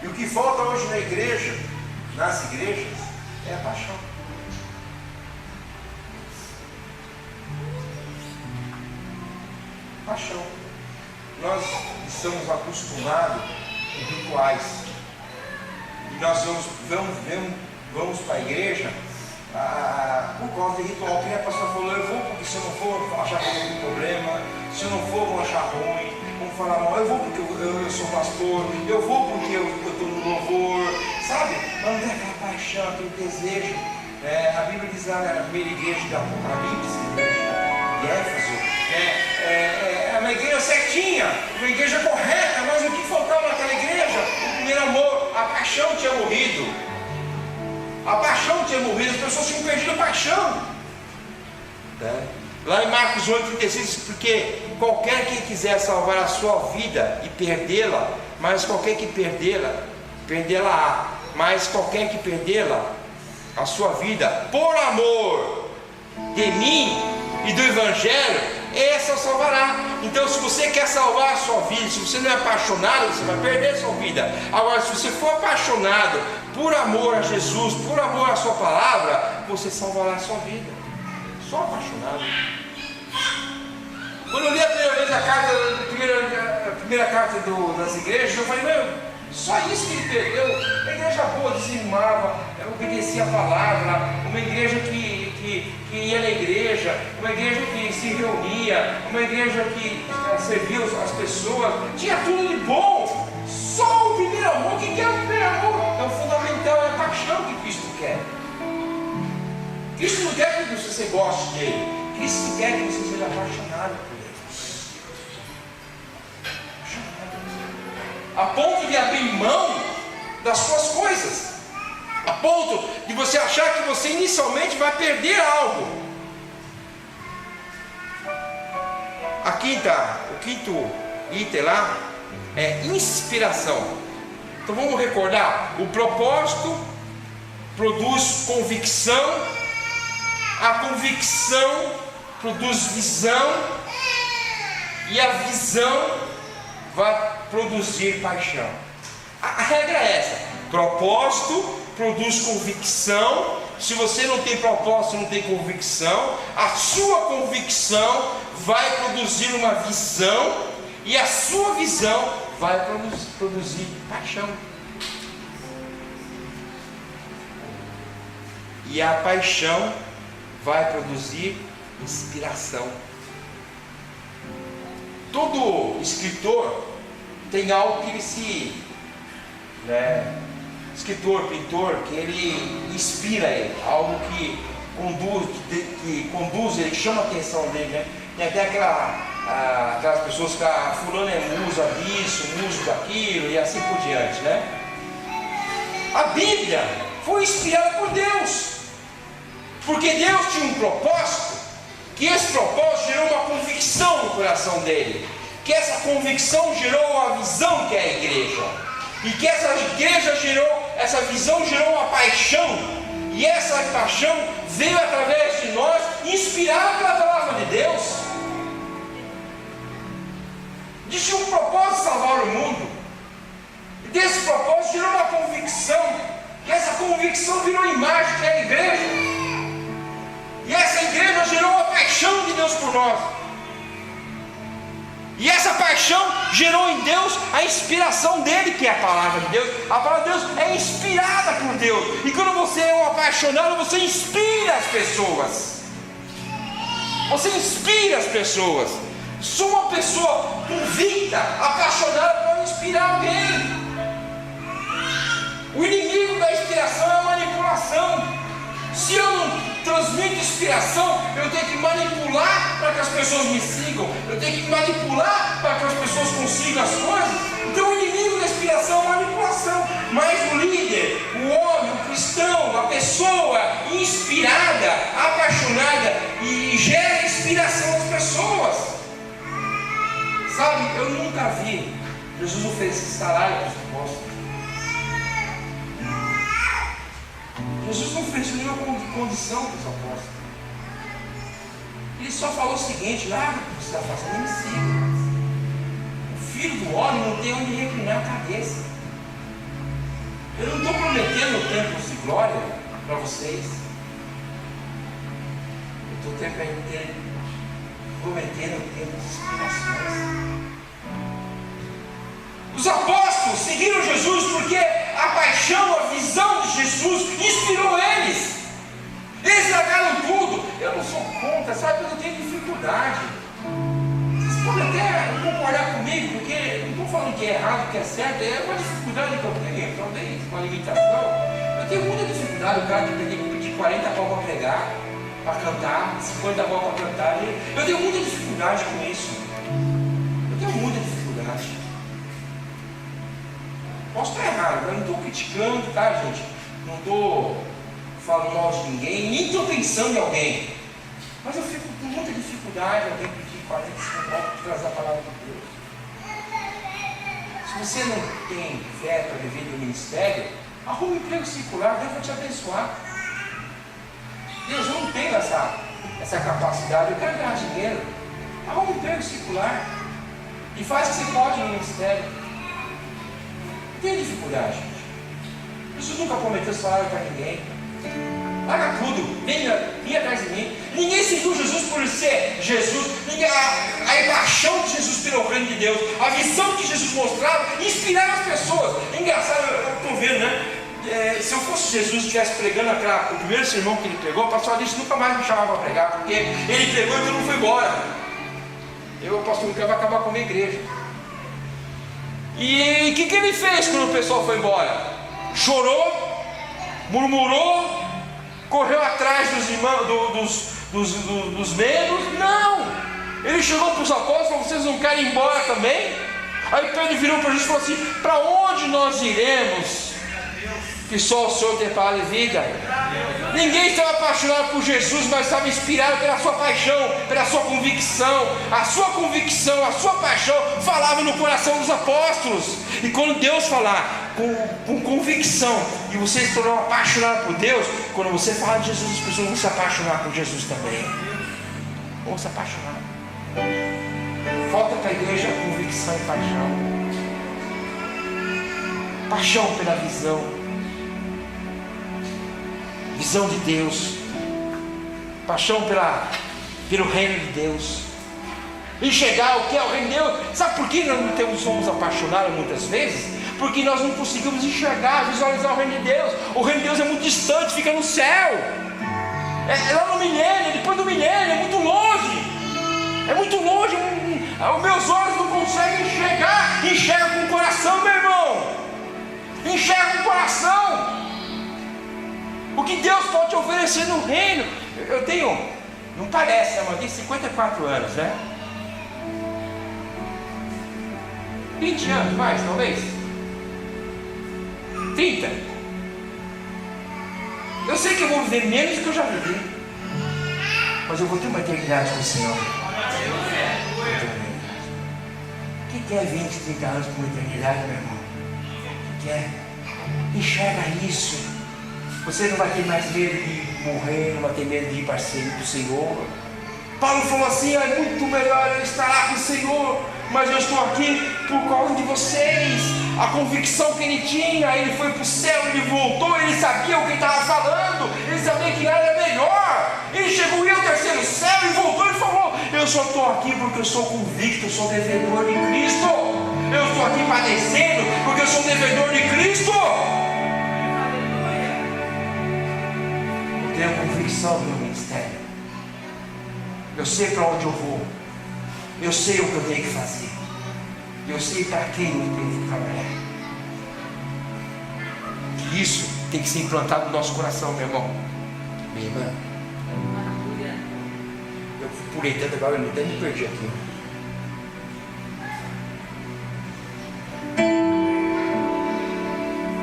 E o que falta hoje na igreja, nas igrejas, é a paixão. Paixão. Nós estamos acostumados com rituais. E nós vamos para a igreja por causa de ritual. Que a pastora falou, eu vou porque se eu não for, vão achar que eu tenho problema. Se eu não for, vão achar ruim. Vão falar mal. Eu vou porque eu sou pastor. Eu vou porque eu estou no louvor. Sabe? Mas não é aquela paixão, aquele desejo. A Bíblia diz lá na primeira igreja da Apocalipse, de Éfeso, é uma igreja certinha, uma igreja correta, mas o que faltava naquela igreja? O primeiro amor, a paixão tinha morrido. A paixão tinha morrido, as pessoas tinham perdido a paixão. né? Lá em Marcos 8,36, porque qualquer que quiser salvar a sua vida e perdê-la, mas qualquer que perdê-la, mas qualquer que perdê-la, a sua vida, por amor de mim e do Evangelho, essa salvará. Então, se você quer salvar a sua vida, se você não é apaixonado, você vai perder a sua vida. Agora, se você for apaixonado por amor a Jesus, por amor à sua palavra, você salvará a sua vida. Só apaixonado. Quando eu li a primeira vez a primeira carta das igrejas, eu falei, meu, só isso que ele perdeu. Uma igreja boa, dizimava, obedecia a palavra, uma igreja que ia na igreja, uma igreja que se reunia, uma igreja que servia as pessoas, tinha tudo de bom. Só o primeiro amor. O que é o primeiro amor? É o fundamental, é a paixão que Cristo quer. Cristo não quer que você goste dele, Cristo quer que você seja apaixonado por ele. A ponto de abrir mão das suas coisas, a ponto de você achar que você inicialmente vai perder algo. O quinto item lá é inspiração. Então vamos recordar: o propósito produz convicção, a convicção produz visão, e a visão vai produzir paixão. A regra é essa: propósito produz convicção. Se você não tem propósito, não tem convicção, a sua convicção vai produzir uma visão, e a sua visão vai produzir paixão. E a paixão vai produzir inspiração. Todo escritor tem algo que ele escritor, pintor, que ele inspira ele, algo que conduz ele, chama a atenção dele, né? Tem até aquelas pessoas que fulano é musa disso, muso daquilo e assim por diante, né? A Bíblia foi inspirada por Deus, porque Deus tinha um propósito, que esse propósito gerou uma convicção no coração dele, que essa convicção gerou a visão que é a igreja, e que essa visão gerou uma paixão, e essa paixão veio através de nós, inspirada pela palavra de Deus. Tinha um propósito de salvar o mundo, e desse propósito gerou uma convicção, e essa convicção virou imagem que é a igreja, e essa igreja gerou uma paixão de Deus por nós. E essa paixão gerou em Deus a inspiração dele, que é a palavra de Deus. A palavra de Deus é inspirada por Deus. E quando você é um apaixonado, você inspira as pessoas. Você inspira as pessoas. Sou uma pessoa convicta, apaixonada, para inspirar alguém. O inimigo da inspiração é a manipulação. Se eu não transmito inspiração, eu tenho que manipular para que as pessoas me sigam, eu tenho que manipular para que as pessoas consigam as coisas. Então o inimigo da inspiração é a manipulação. Mas o líder, o homem, o cristão, a pessoa inspirada, apaixonada, e gera inspiração às pessoas. Sabe, eu nunca vi Jesus oferecer salário para os apóstolos. Jesus não ofereceu nenhuma condição para os apóstolos. Ele só falou o seguinte: larga o que você está fazendo e me siga. O filho do homem não tem onde reclinar a cabeça. Eu não estou prometendo templos de glória para vocês. Eu estou prometendo tempos de inspirações. Os apóstolos seguiram Jesus porque a paixão, a visão de Jesus inspirou eles. Eles largaram tudo. Eu não sou contra, sabe? Eu tenho dificuldade. Vocês podem até concordar comigo, porque eu não estou falando que é errado, que é certo. É uma dificuldade que eu tenho, talvez, uma limitação. Eu tenho muita dificuldade. O cara que tem que pedir 40 pau para pregar, para cantar, 50 pau para cantar. Eu tenho muita dificuldade com isso. Eu tenho muita dificuldade. Posso estar errado, eu não estou criticando, tá, gente? Não estou falando mal de ninguém, nem estou pensando em alguém. Mas eu fico com muita dificuldade alguém pedir 45 voltas para trazer a palavra de Deus. Se você não tem fé para viver do ministério, arruma um emprego circular, Deus vai te abençoar. Deus, eu não tenho essa capacidade, eu quero ganhar dinheiro. Arruma um emprego circular e faz o que você pode no ministério. Não tem dificuldade, gente. Jesus nunca prometeu salário para ninguém. Larga tudo, vem atrás de mim. Ninguém seguiu Jesus por ser Jesus. A paixão de Jesus pelo reino de Deus, a visão que Jesus mostrava, inspirava as pessoas. É engraçado, eu estou vendo, né? Se eu fosse Jesus e estivesse pregando o primeiro sermão que ele pregou, o pastor Alice nunca mais me chamava para pregar, porque ele pregou e todo mundo foi embora. O pastor Lucas vai acabar com a minha igreja. E o que ele fez quando o pessoal foi embora? Chorou, murmurou, correu atrás dos irmãos, dos membros? Não! Ele chegou para os apóstolos e falou: vocês não querem ir embora também? Aí Pedro virou para Jesus e falou assim: para onde nós iremos? Que só o Senhor tem palavra e vida. Ninguém estava apaixonado por Jesus, mas estava inspirado pela sua paixão, pela sua convicção. A sua convicção, a sua paixão falava no coração dos apóstolos. E quando Deus falar com convicção e você se tornou apaixonado por Deus, quando você falar de Jesus, as pessoas vão se apaixonar por Jesus também. Vão se apaixonar. Falta para a igreja convicção e paixão. Paixão pela visão. Visão de Deus, paixão pelo reino de Deus, enxergar o que é o reino de Deus. Sabe por que nós não somos apaixonados muitas vezes? Porque nós não conseguimos enxergar, visualizar o reino de Deus. O reino de Deus é muito distante, fica no céu, é lá no milênio, depois do milênio, é muito longe. Os meus olhos não conseguem enxergar. Enxerga com o coração, meu irmão, enxerga com o coração. O que Deus pode te oferecer no reino. Eu tenho, não parece, mas eu tenho 54 anos, né? 20 anos mais, talvez 30. Eu sei que eu vou viver menos do que eu já vivi, mas eu vou ter uma eternidade com o Senhor. O que é 20, 30 anos com uma eternidade, meu irmão? O que é? Enxerga isso. Você não vai ter mais medo de morrer, não vai ter medo de ir para o Senhor. Paulo falou assim: é muito melhor eu estar lá com o Senhor, mas eu estou aqui por causa de vocês. A convicção que ele tinha, ele foi para o céu, ele voltou, ele sabia o que estava falando, ele sabia que nada era melhor. Ele chegou ao terceiro céu e voltou e falou: eu só estou aqui porque eu sou convicto, eu sou devedor de Cristo. Eu estou aqui padecendo porque eu sou devedor de Cristo. Tenho convicção do meu ministério. Eu sei para onde eu vou. Eu sei o que eu tenho que fazer. Eu sei para quem eu tenho que trabalhar. E isso tem que ser implantado no nosso coração, meu irmão, minha irmã. Eu pulei tanto agora, eu até me perdi aqui.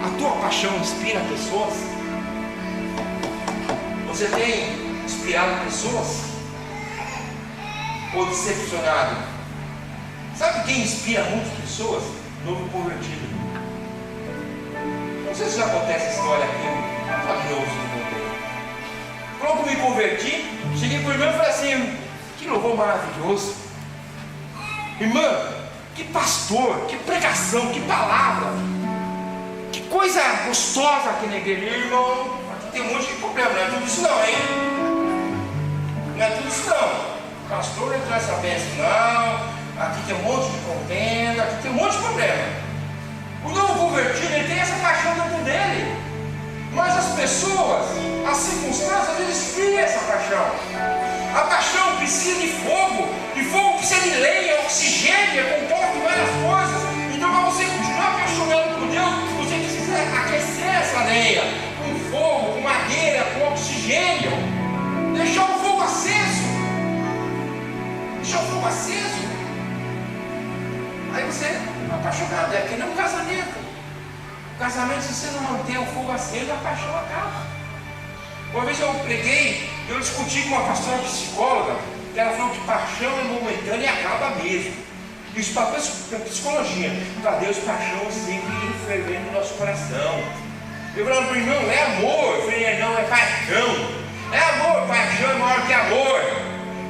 A tua paixão inspira pessoas? Você tem inspirado pessoas? Ou decepcionado? Sabe quem inspira muitas pessoas? Novo convertido. Não sei se já acontece essa história aqui. Só de novo, se não contei. Quando eu me converti, cheguei para o irmão e falei assim: que louvor maravilhoso. Irmã, que pastor, que pregação, que palavra. Que coisa gostosa aqui na igreja, irmão. Tem um monte de problema, não é tudo isso não, hein? Não é tudo isso não. Pastor não entrou nessa peça não. Aqui tem um monte de contenda, aqui tem um monte de problema. O novo convertido, ele tem essa paixão dentro dele. Mas as pessoas, as circunstâncias, às vezes esfriam essa paixão. A paixão precisa de fogo. E fogo precisa de lenha, oxigênio, é composto de várias coisas. Então para você continuar apaixonado por Deus, você precisa aquecer essa lenha. Com fogo, com madeira, com oxigênio. Deixar o fogo aceso. Deixar o fogo aceso. Aí você é apaixonado. É que nem um casamento. O casamento, se você não manter o fogo aceso, a paixão acaba. Uma vez eu preguei Eu discuti com uma pastora psicóloga, que ela falou que paixão é momentânea e acaba mesmo. Isso para a psicologia. Para Deus, paixão é sempre fervendo no nosso coração. Eu falei para o irmão, é amor. Eu falei, não, é paixão. É amor, paixão é maior que amor.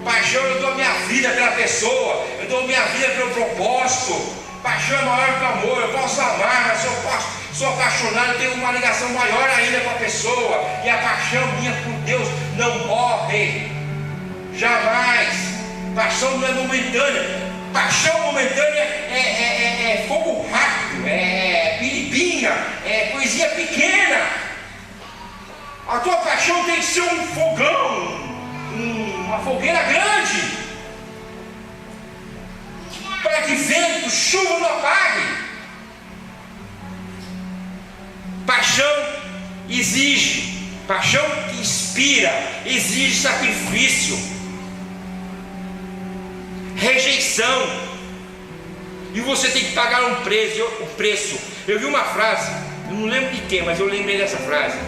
Paixão, eu dou minha vida pela pessoa, eu dou minha vida pelo propósito. Paixão é maior que amor. Eu posso amar, mas se eu sou apaixonado, eu tenho uma ligação maior ainda com a pessoa. E a paixão minha por Deus não morre, jamais. Paixão não é momentânea. Paixão momentânea é fogo rápido, é piripinha, é coisinha pequena. A tua paixão tem que ser um fogão, uma fogueira grande, para que vento, chuva não apague. Paixão exige, paixão que inspira, exige sacrifício, rejeição, e você tem que pagar um preço. Eu vi uma frase, eu não lembro de quem, mas eu lembrei dessa frase: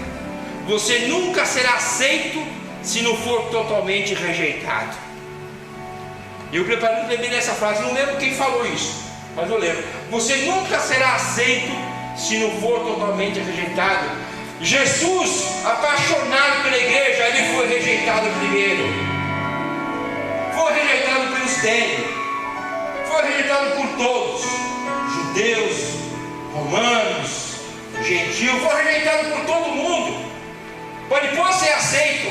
você nunca será aceito se não for totalmente rejeitado. Eu lembrei dessa frase, não lembro quem falou isso, mas eu lembro. Você nunca será aceito se não for totalmente rejeitado. Jesus, apaixonado pela igreja, ele foi rejeitado primeiro. Foi rejeitado pelos dele, foi rejeitado por todos, judeus, romanos, gentios, foi rejeitado por todo mundo. Pode ser aceito,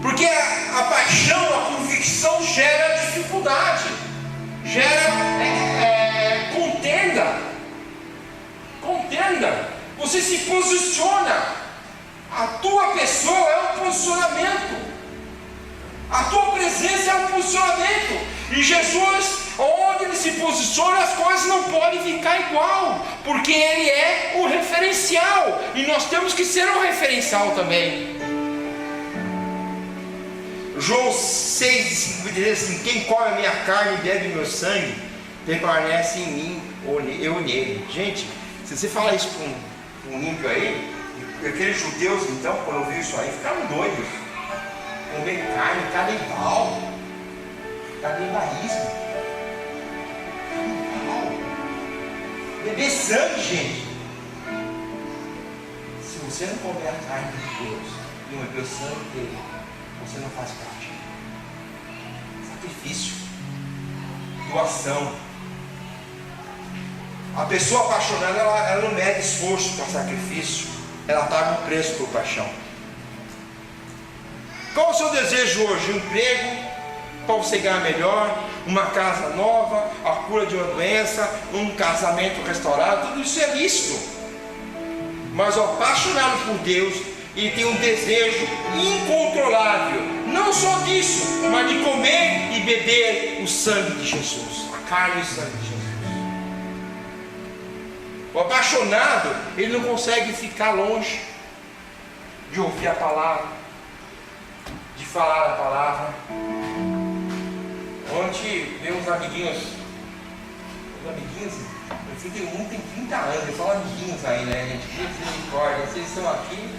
porque a paixão, a convicção gera dificuldade, gera contenda. Você se posiciona, a tua pessoa é um posicionamento, a tua presença é um posicionamento. E Jesus, onde ele se posiciona, as coisas não podem ficar igual, porque ele é o referencial, e nós temos que ser um referencial também. João 6,5 diz assim: quem come a minha carne e bebe meu sangue, permanece em mim, eu nele. Gente, se você falar isso para um ímpio aí, aqueles judeus então, quando ouviram isso aí, ficaram doidos. Comer carne, canibal, canibalismo, beber sangue, gente. Se você não comer a carne de Deus e não beber o sangue dele, você não faz parte. Sacrifício, doação. A pessoa apaixonada, ela não mede esforço para sacrifício, ela paga um preço por paixão. Qual o seu desejo hoje? Um emprego para você ganhar melhor, uma casa nova, a cura de uma doença, um casamento restaurado, tudo isso é lícito. Mas o apaixonado por Deus, ele tem um desejo incontrolável, não só disso, mas de comer e beber o sangue de Jesus, a carne e o sangue de Jesus. O apaixonado, ele não consegue ficar longe de ouvir a palavra, de falar a palavra. Ontem veio uns amiguinhos, meu filho tem 30 anos, eu falo amiguinhos aí, né, gente? Que misericórdia, vocês estão aqui.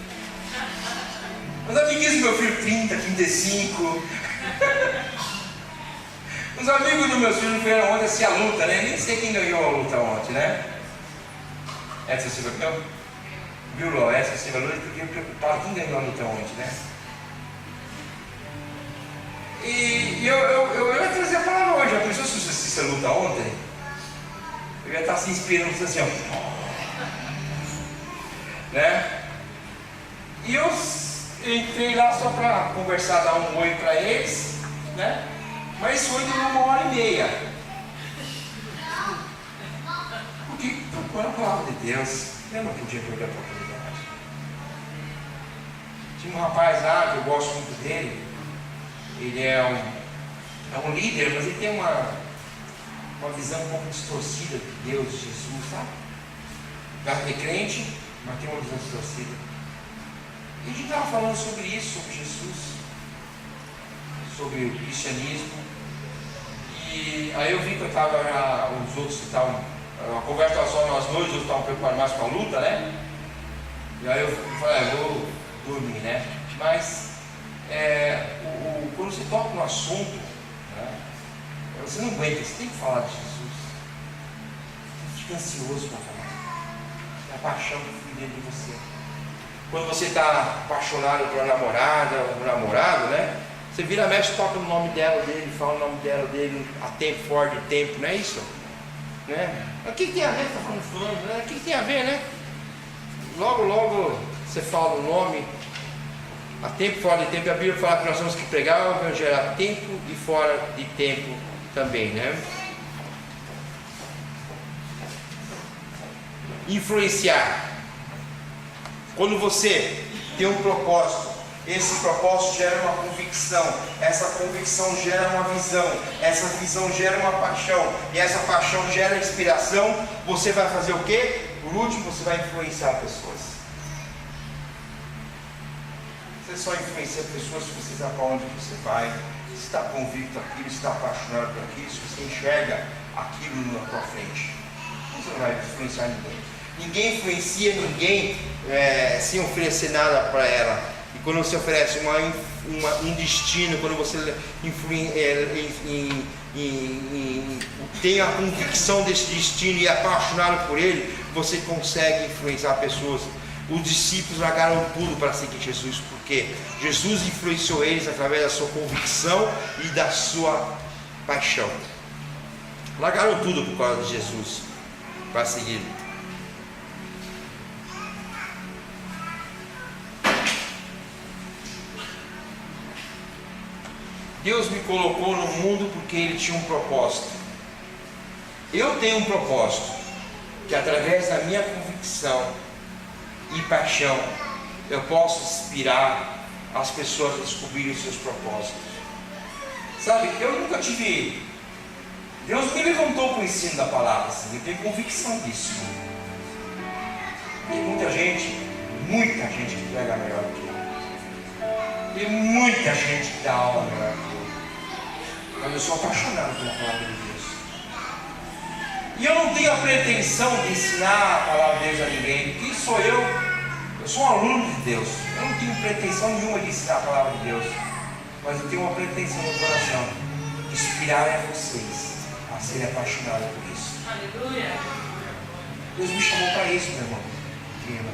Os amiguinhos do meu filho, 30, 35. Os amigos do meu filho vieram ontem assim a luta, né? Nem sei quem ganhou a luta ontem, né? Edson Silva ganhou? Viu, Ló? Edson Silva luta, fiquei preocupado quem ganhou a luta ontem, né? E eu ia trazer a palavra hoje. Já pensou se você luta ontem? Eu ia estar se inspirando assim, ó. Né? E eu entrei lá só para conversar, dar um oi para eles, né? Mas foi de 1h30. Porque procurando a palavra de Deus, eu não podia perder a oportunidade. Tinha um rapaz lá que eu gosto muito dele. Ele é um líder, mas ele tem uma visão um pouco distorcida de Deus, de Jesus, sabe? É crente, mas tem uma visão distorcida. E a gente estava falando sobre isso, sobre Jesus, sobre o cristianismo. E aí eu vi que os outros que estavam, a conversa estava só nós dois, os outros estavam preocupados mais com a luta, né? E aí eu falei, eu vou dormir, né? Mas quando você toca no assunto, né, você não aguenta, você tem que falar de Jesus. Você fica ansioso para falar. É a paixão que flui dentro de você. Quando você está apaixonado por uma namorada ou um namorado, né? Você vira mexe, toca no nome dela, dele, fala o nome dela, dele, a tempo, fora de tempo, não é isso? Né? O que tem a ver? Está falando fulano, né? O que tem a ver, né? Logo você fala o nome, a tempo, fora de tempo. A Bíblia fala que nós temos que pregar o Evangelho a tempo e fora de tempo também, né? Influenciar. Quando você tem um propósito, esse propósito gera uma convicção, essa convicção gera uma visão, essa visão gera uma paixão, e essa paixão gera inspiração. Você vai fazer o quê? Por último, você vai influenciar pessoas. Você só influencia pessoas se você sabe para onde você vai, se está convicto daquilo, se está apaixonado por aquilo, se você enxerga aquilo na tua frente. Você não vai influenciar ninguém. Ninguém influencia ninguém sem oferecer nada para ela. E quando você oferece um destino, quando você tem a convicção desse destino e é apaixonado por ele, você consegue influenciar pessoas. Os discípulos largaram tudo para seguir Jesus, porque Jesus influenciou eles através da sua convicção e da sua paixão. Largaram tudo por causa de Jesus para seguir. Deus me colocou no mundo porque Ele tinha um propósito. Eu tenho um propósito, que através da minha convicção e paixão, eu posso inspirar as pessoas a descobrirem os seus propósitos. Sabe, eu nunca tive... Deus me levantou para o ensino da palavra, assim, eu tenho convicção disso. Tem muita gente que prega melhor do que eu. Tem muita gente que dá aula melhor do que eu. Mas eu sou apaixonado pela palavra de Deus. E eu não tenho a pretensão de ensinar a palavra de Deus a ninguém. Quem sou eu? Eu sou um aluno de Deus. Eu não tenho pretensão nenhuma de ensinar a palavra de Deus. Mas eu tenho uma pretensão no coração: de inspirar a vocês a serem apaixonados por isso. Aleluia. Deus me chamou para isso, meu irmão. Minha irmã.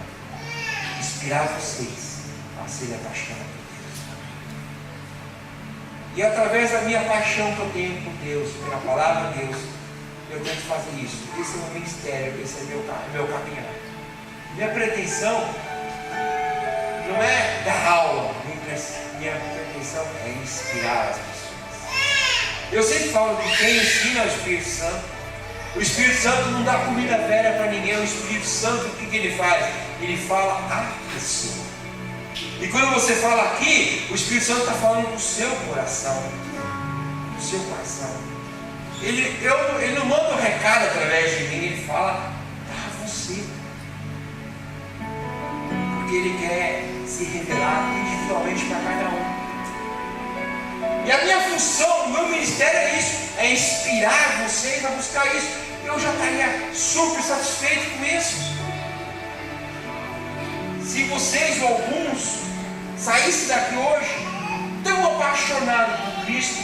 Inspirar vocês a serem apaixonados por Deus. E através da minha paixão que eu tenho por Deus, pela palavra de Deus, eu tento fazer isso. Esse é o meu ministério, esse é meu caminhar. Minha pretensão não é dar aula, minha pretensão é inspirar as pessoas. Eu sempre falo que quem ensina é o Espírito Santo. O Espírito Santo não dá comida velha para ninguém. O Espírito Santo, o que ele faz? Ele fala a pessoa. E quando você fala aqui, o Espírito Santo está falando do seu coração. Do seu coração. Ele não manda um recado através de mim, ele fala para você. Porque ele quer se revelar individualmente para cada um. E a minha função, o meu ministério é isso, é inspirar vocês a buscar isso. Eu já estaria super satisfeito com isso. Se vocês ou alguns saíssem daqui hoje tão apaixonados por Cristo,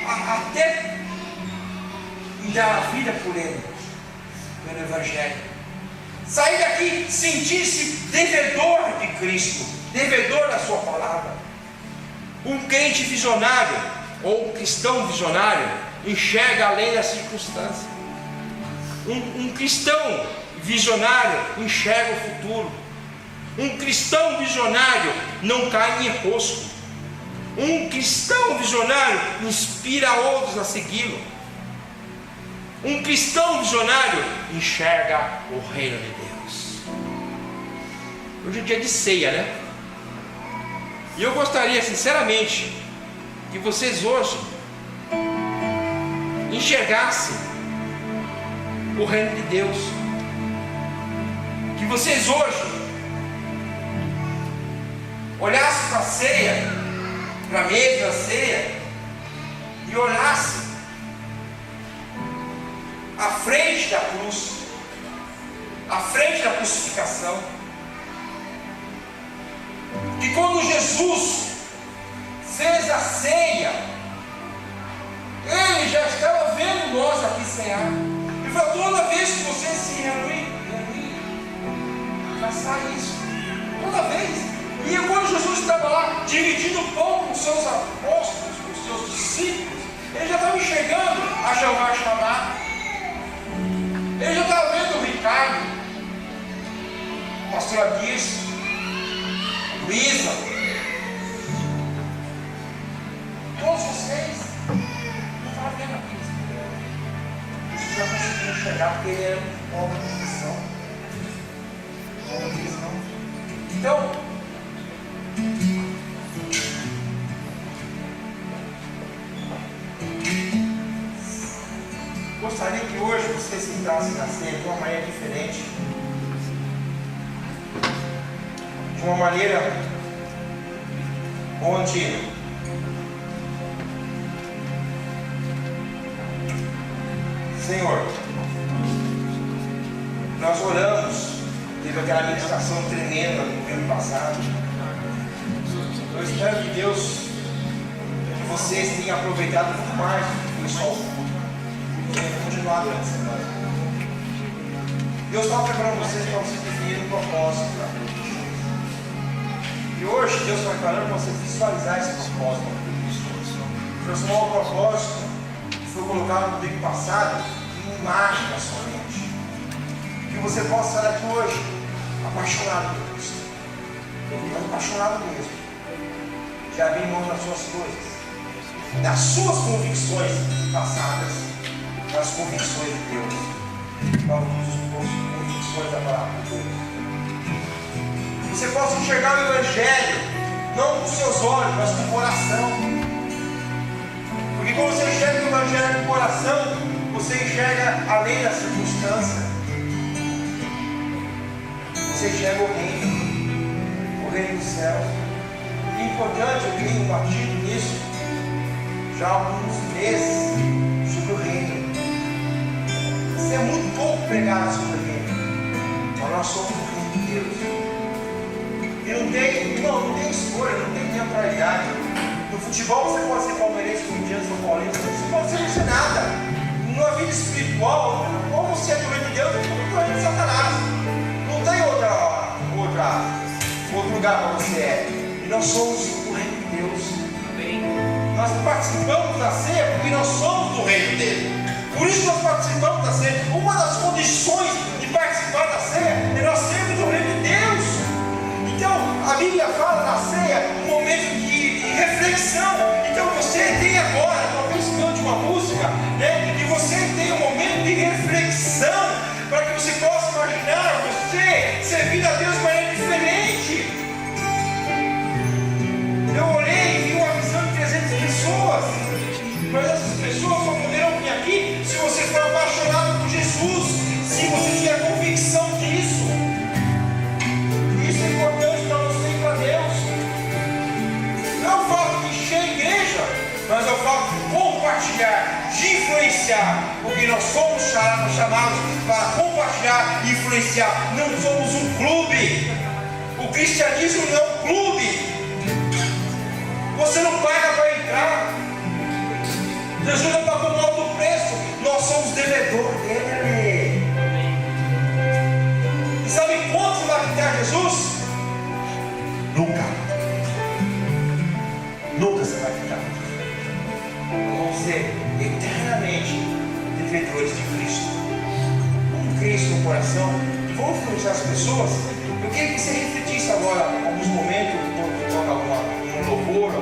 até dar a vida por Ele, pelo Evangelho, sair daqui, sentir-se devedor de Cristo, devedor da sua palavra. Um crente visionário, ou um cristão visionário, enxerga além da circunstância. Um cristão visionário enxerga o futuro. Um cristão visionário não cai em enrosco. Um cristão visionário inspira outros a segui-lo. Um cristão visionário enxerga o reino de Deus. Hoje é dia de ceia, né? E eu gostaria sinceramente que vocês hoje enxergassem o reino de Deus. Que vocês hoje olhassem para a ceia, para a mesa da ceia, e olhassem à frente da cruz, à frente da crucificação. Que quando Jesus fez a ceia, Ele já estava vendo nós aqui cear. E falou: toda vez que você se reunir, faça isso. Toda vez. E quando Jesus estava lá dividindo o pão com os seus apóstolos, com os seus discípulos, ele já estava enxergando a Jeová chamar. Ele já estava vendo o Ricardo, a pastora Dias, a Luísa, todos vocês estavam vendo aquilo. Jesus já conseguiu enxergar porque ele era um homem de visão. Então, gostaria que hoje você se entrasse na ceia de uma maneira diferente, de uma maneira onde Senhor, nós oramos, teve aquela ministração tremenda no domingo passado. Eu espero que Deus, que vocês tenham aproveitado muito mais do que foi só o culto, porque vai continuar durante a semana. Deus está preparando vocês para vocês definirem um propósito para todos vocês. E hoje Deus está preparando para vocês visualizar esse propósito. Transformar o propósito que foi colocado no domingo passado em imagem na sua mente. Que você possa sair daqui hoje apaixonado por Cristo. Apaixonado mesmo. De abrir mão das suas coisas, das suas convicções passadas, das convicções de Deus, das convicções da palavra de Deus. Você possa enxergar o Evangelho, não com seus olhos, mas com o coração. Porque quando você enxerga o Evangelho com o coração, você enxerga além da circunstância. Você enxerga o reino dos céus. É importante, eu tenho batido nisso já há alguns meses sobre o reino. Isso é muito pouco pregado sobre o reino, mas nós somos o reino de Deus. E não tem escolha, não tem neutralidade. No futebol você pode ser palmeirense, corintiano, São Paulino, você pode ser nada. Na vida espiritual, ou você é do reino de Deus, ou do reino de Satanás. Não tem outro lugar para você E nós somos do reino de Deus. Nós participamos da ceia porque nós somos do reino dele. Por isso nós participamos da ceia. Uma das condições de participar da ceia é nós sermos do reino de Deus. Então a Bíblia fala da ceia um momento de reflexão. Então você tem agora, talvez cante uma música, né? E você tem um momento de reflexão para que você possa imaginar você servindo a Deus de maneira diferente. Eu olhei e vi uma visão de 300 pessoas. Mas essas pessoas só poderão vir aqui se você for apaixonado por Jesus, se você tiver convicção disso. Isso é importante para você e para Deus. Não é o fato de encher a igreja, mas é o fato de compartilhar, de influenciar, porque nós somos chamados para compartilhar e influenciar. Não somos um clube. O cristianismo não é um clube. Você não paga para entrar. Jesus não pagou um alto preço. Nós somos devedores dele. E sabe quanto você vai quitar Jesus? Nunca. Nunca você vai quitar. Vamos ser eternamente devedores de Cristo. Com Cristo no coração. E vamos influenciar as pessoas. Eu queria que você refletisse agora, alguns momentos, quando toca um louvor,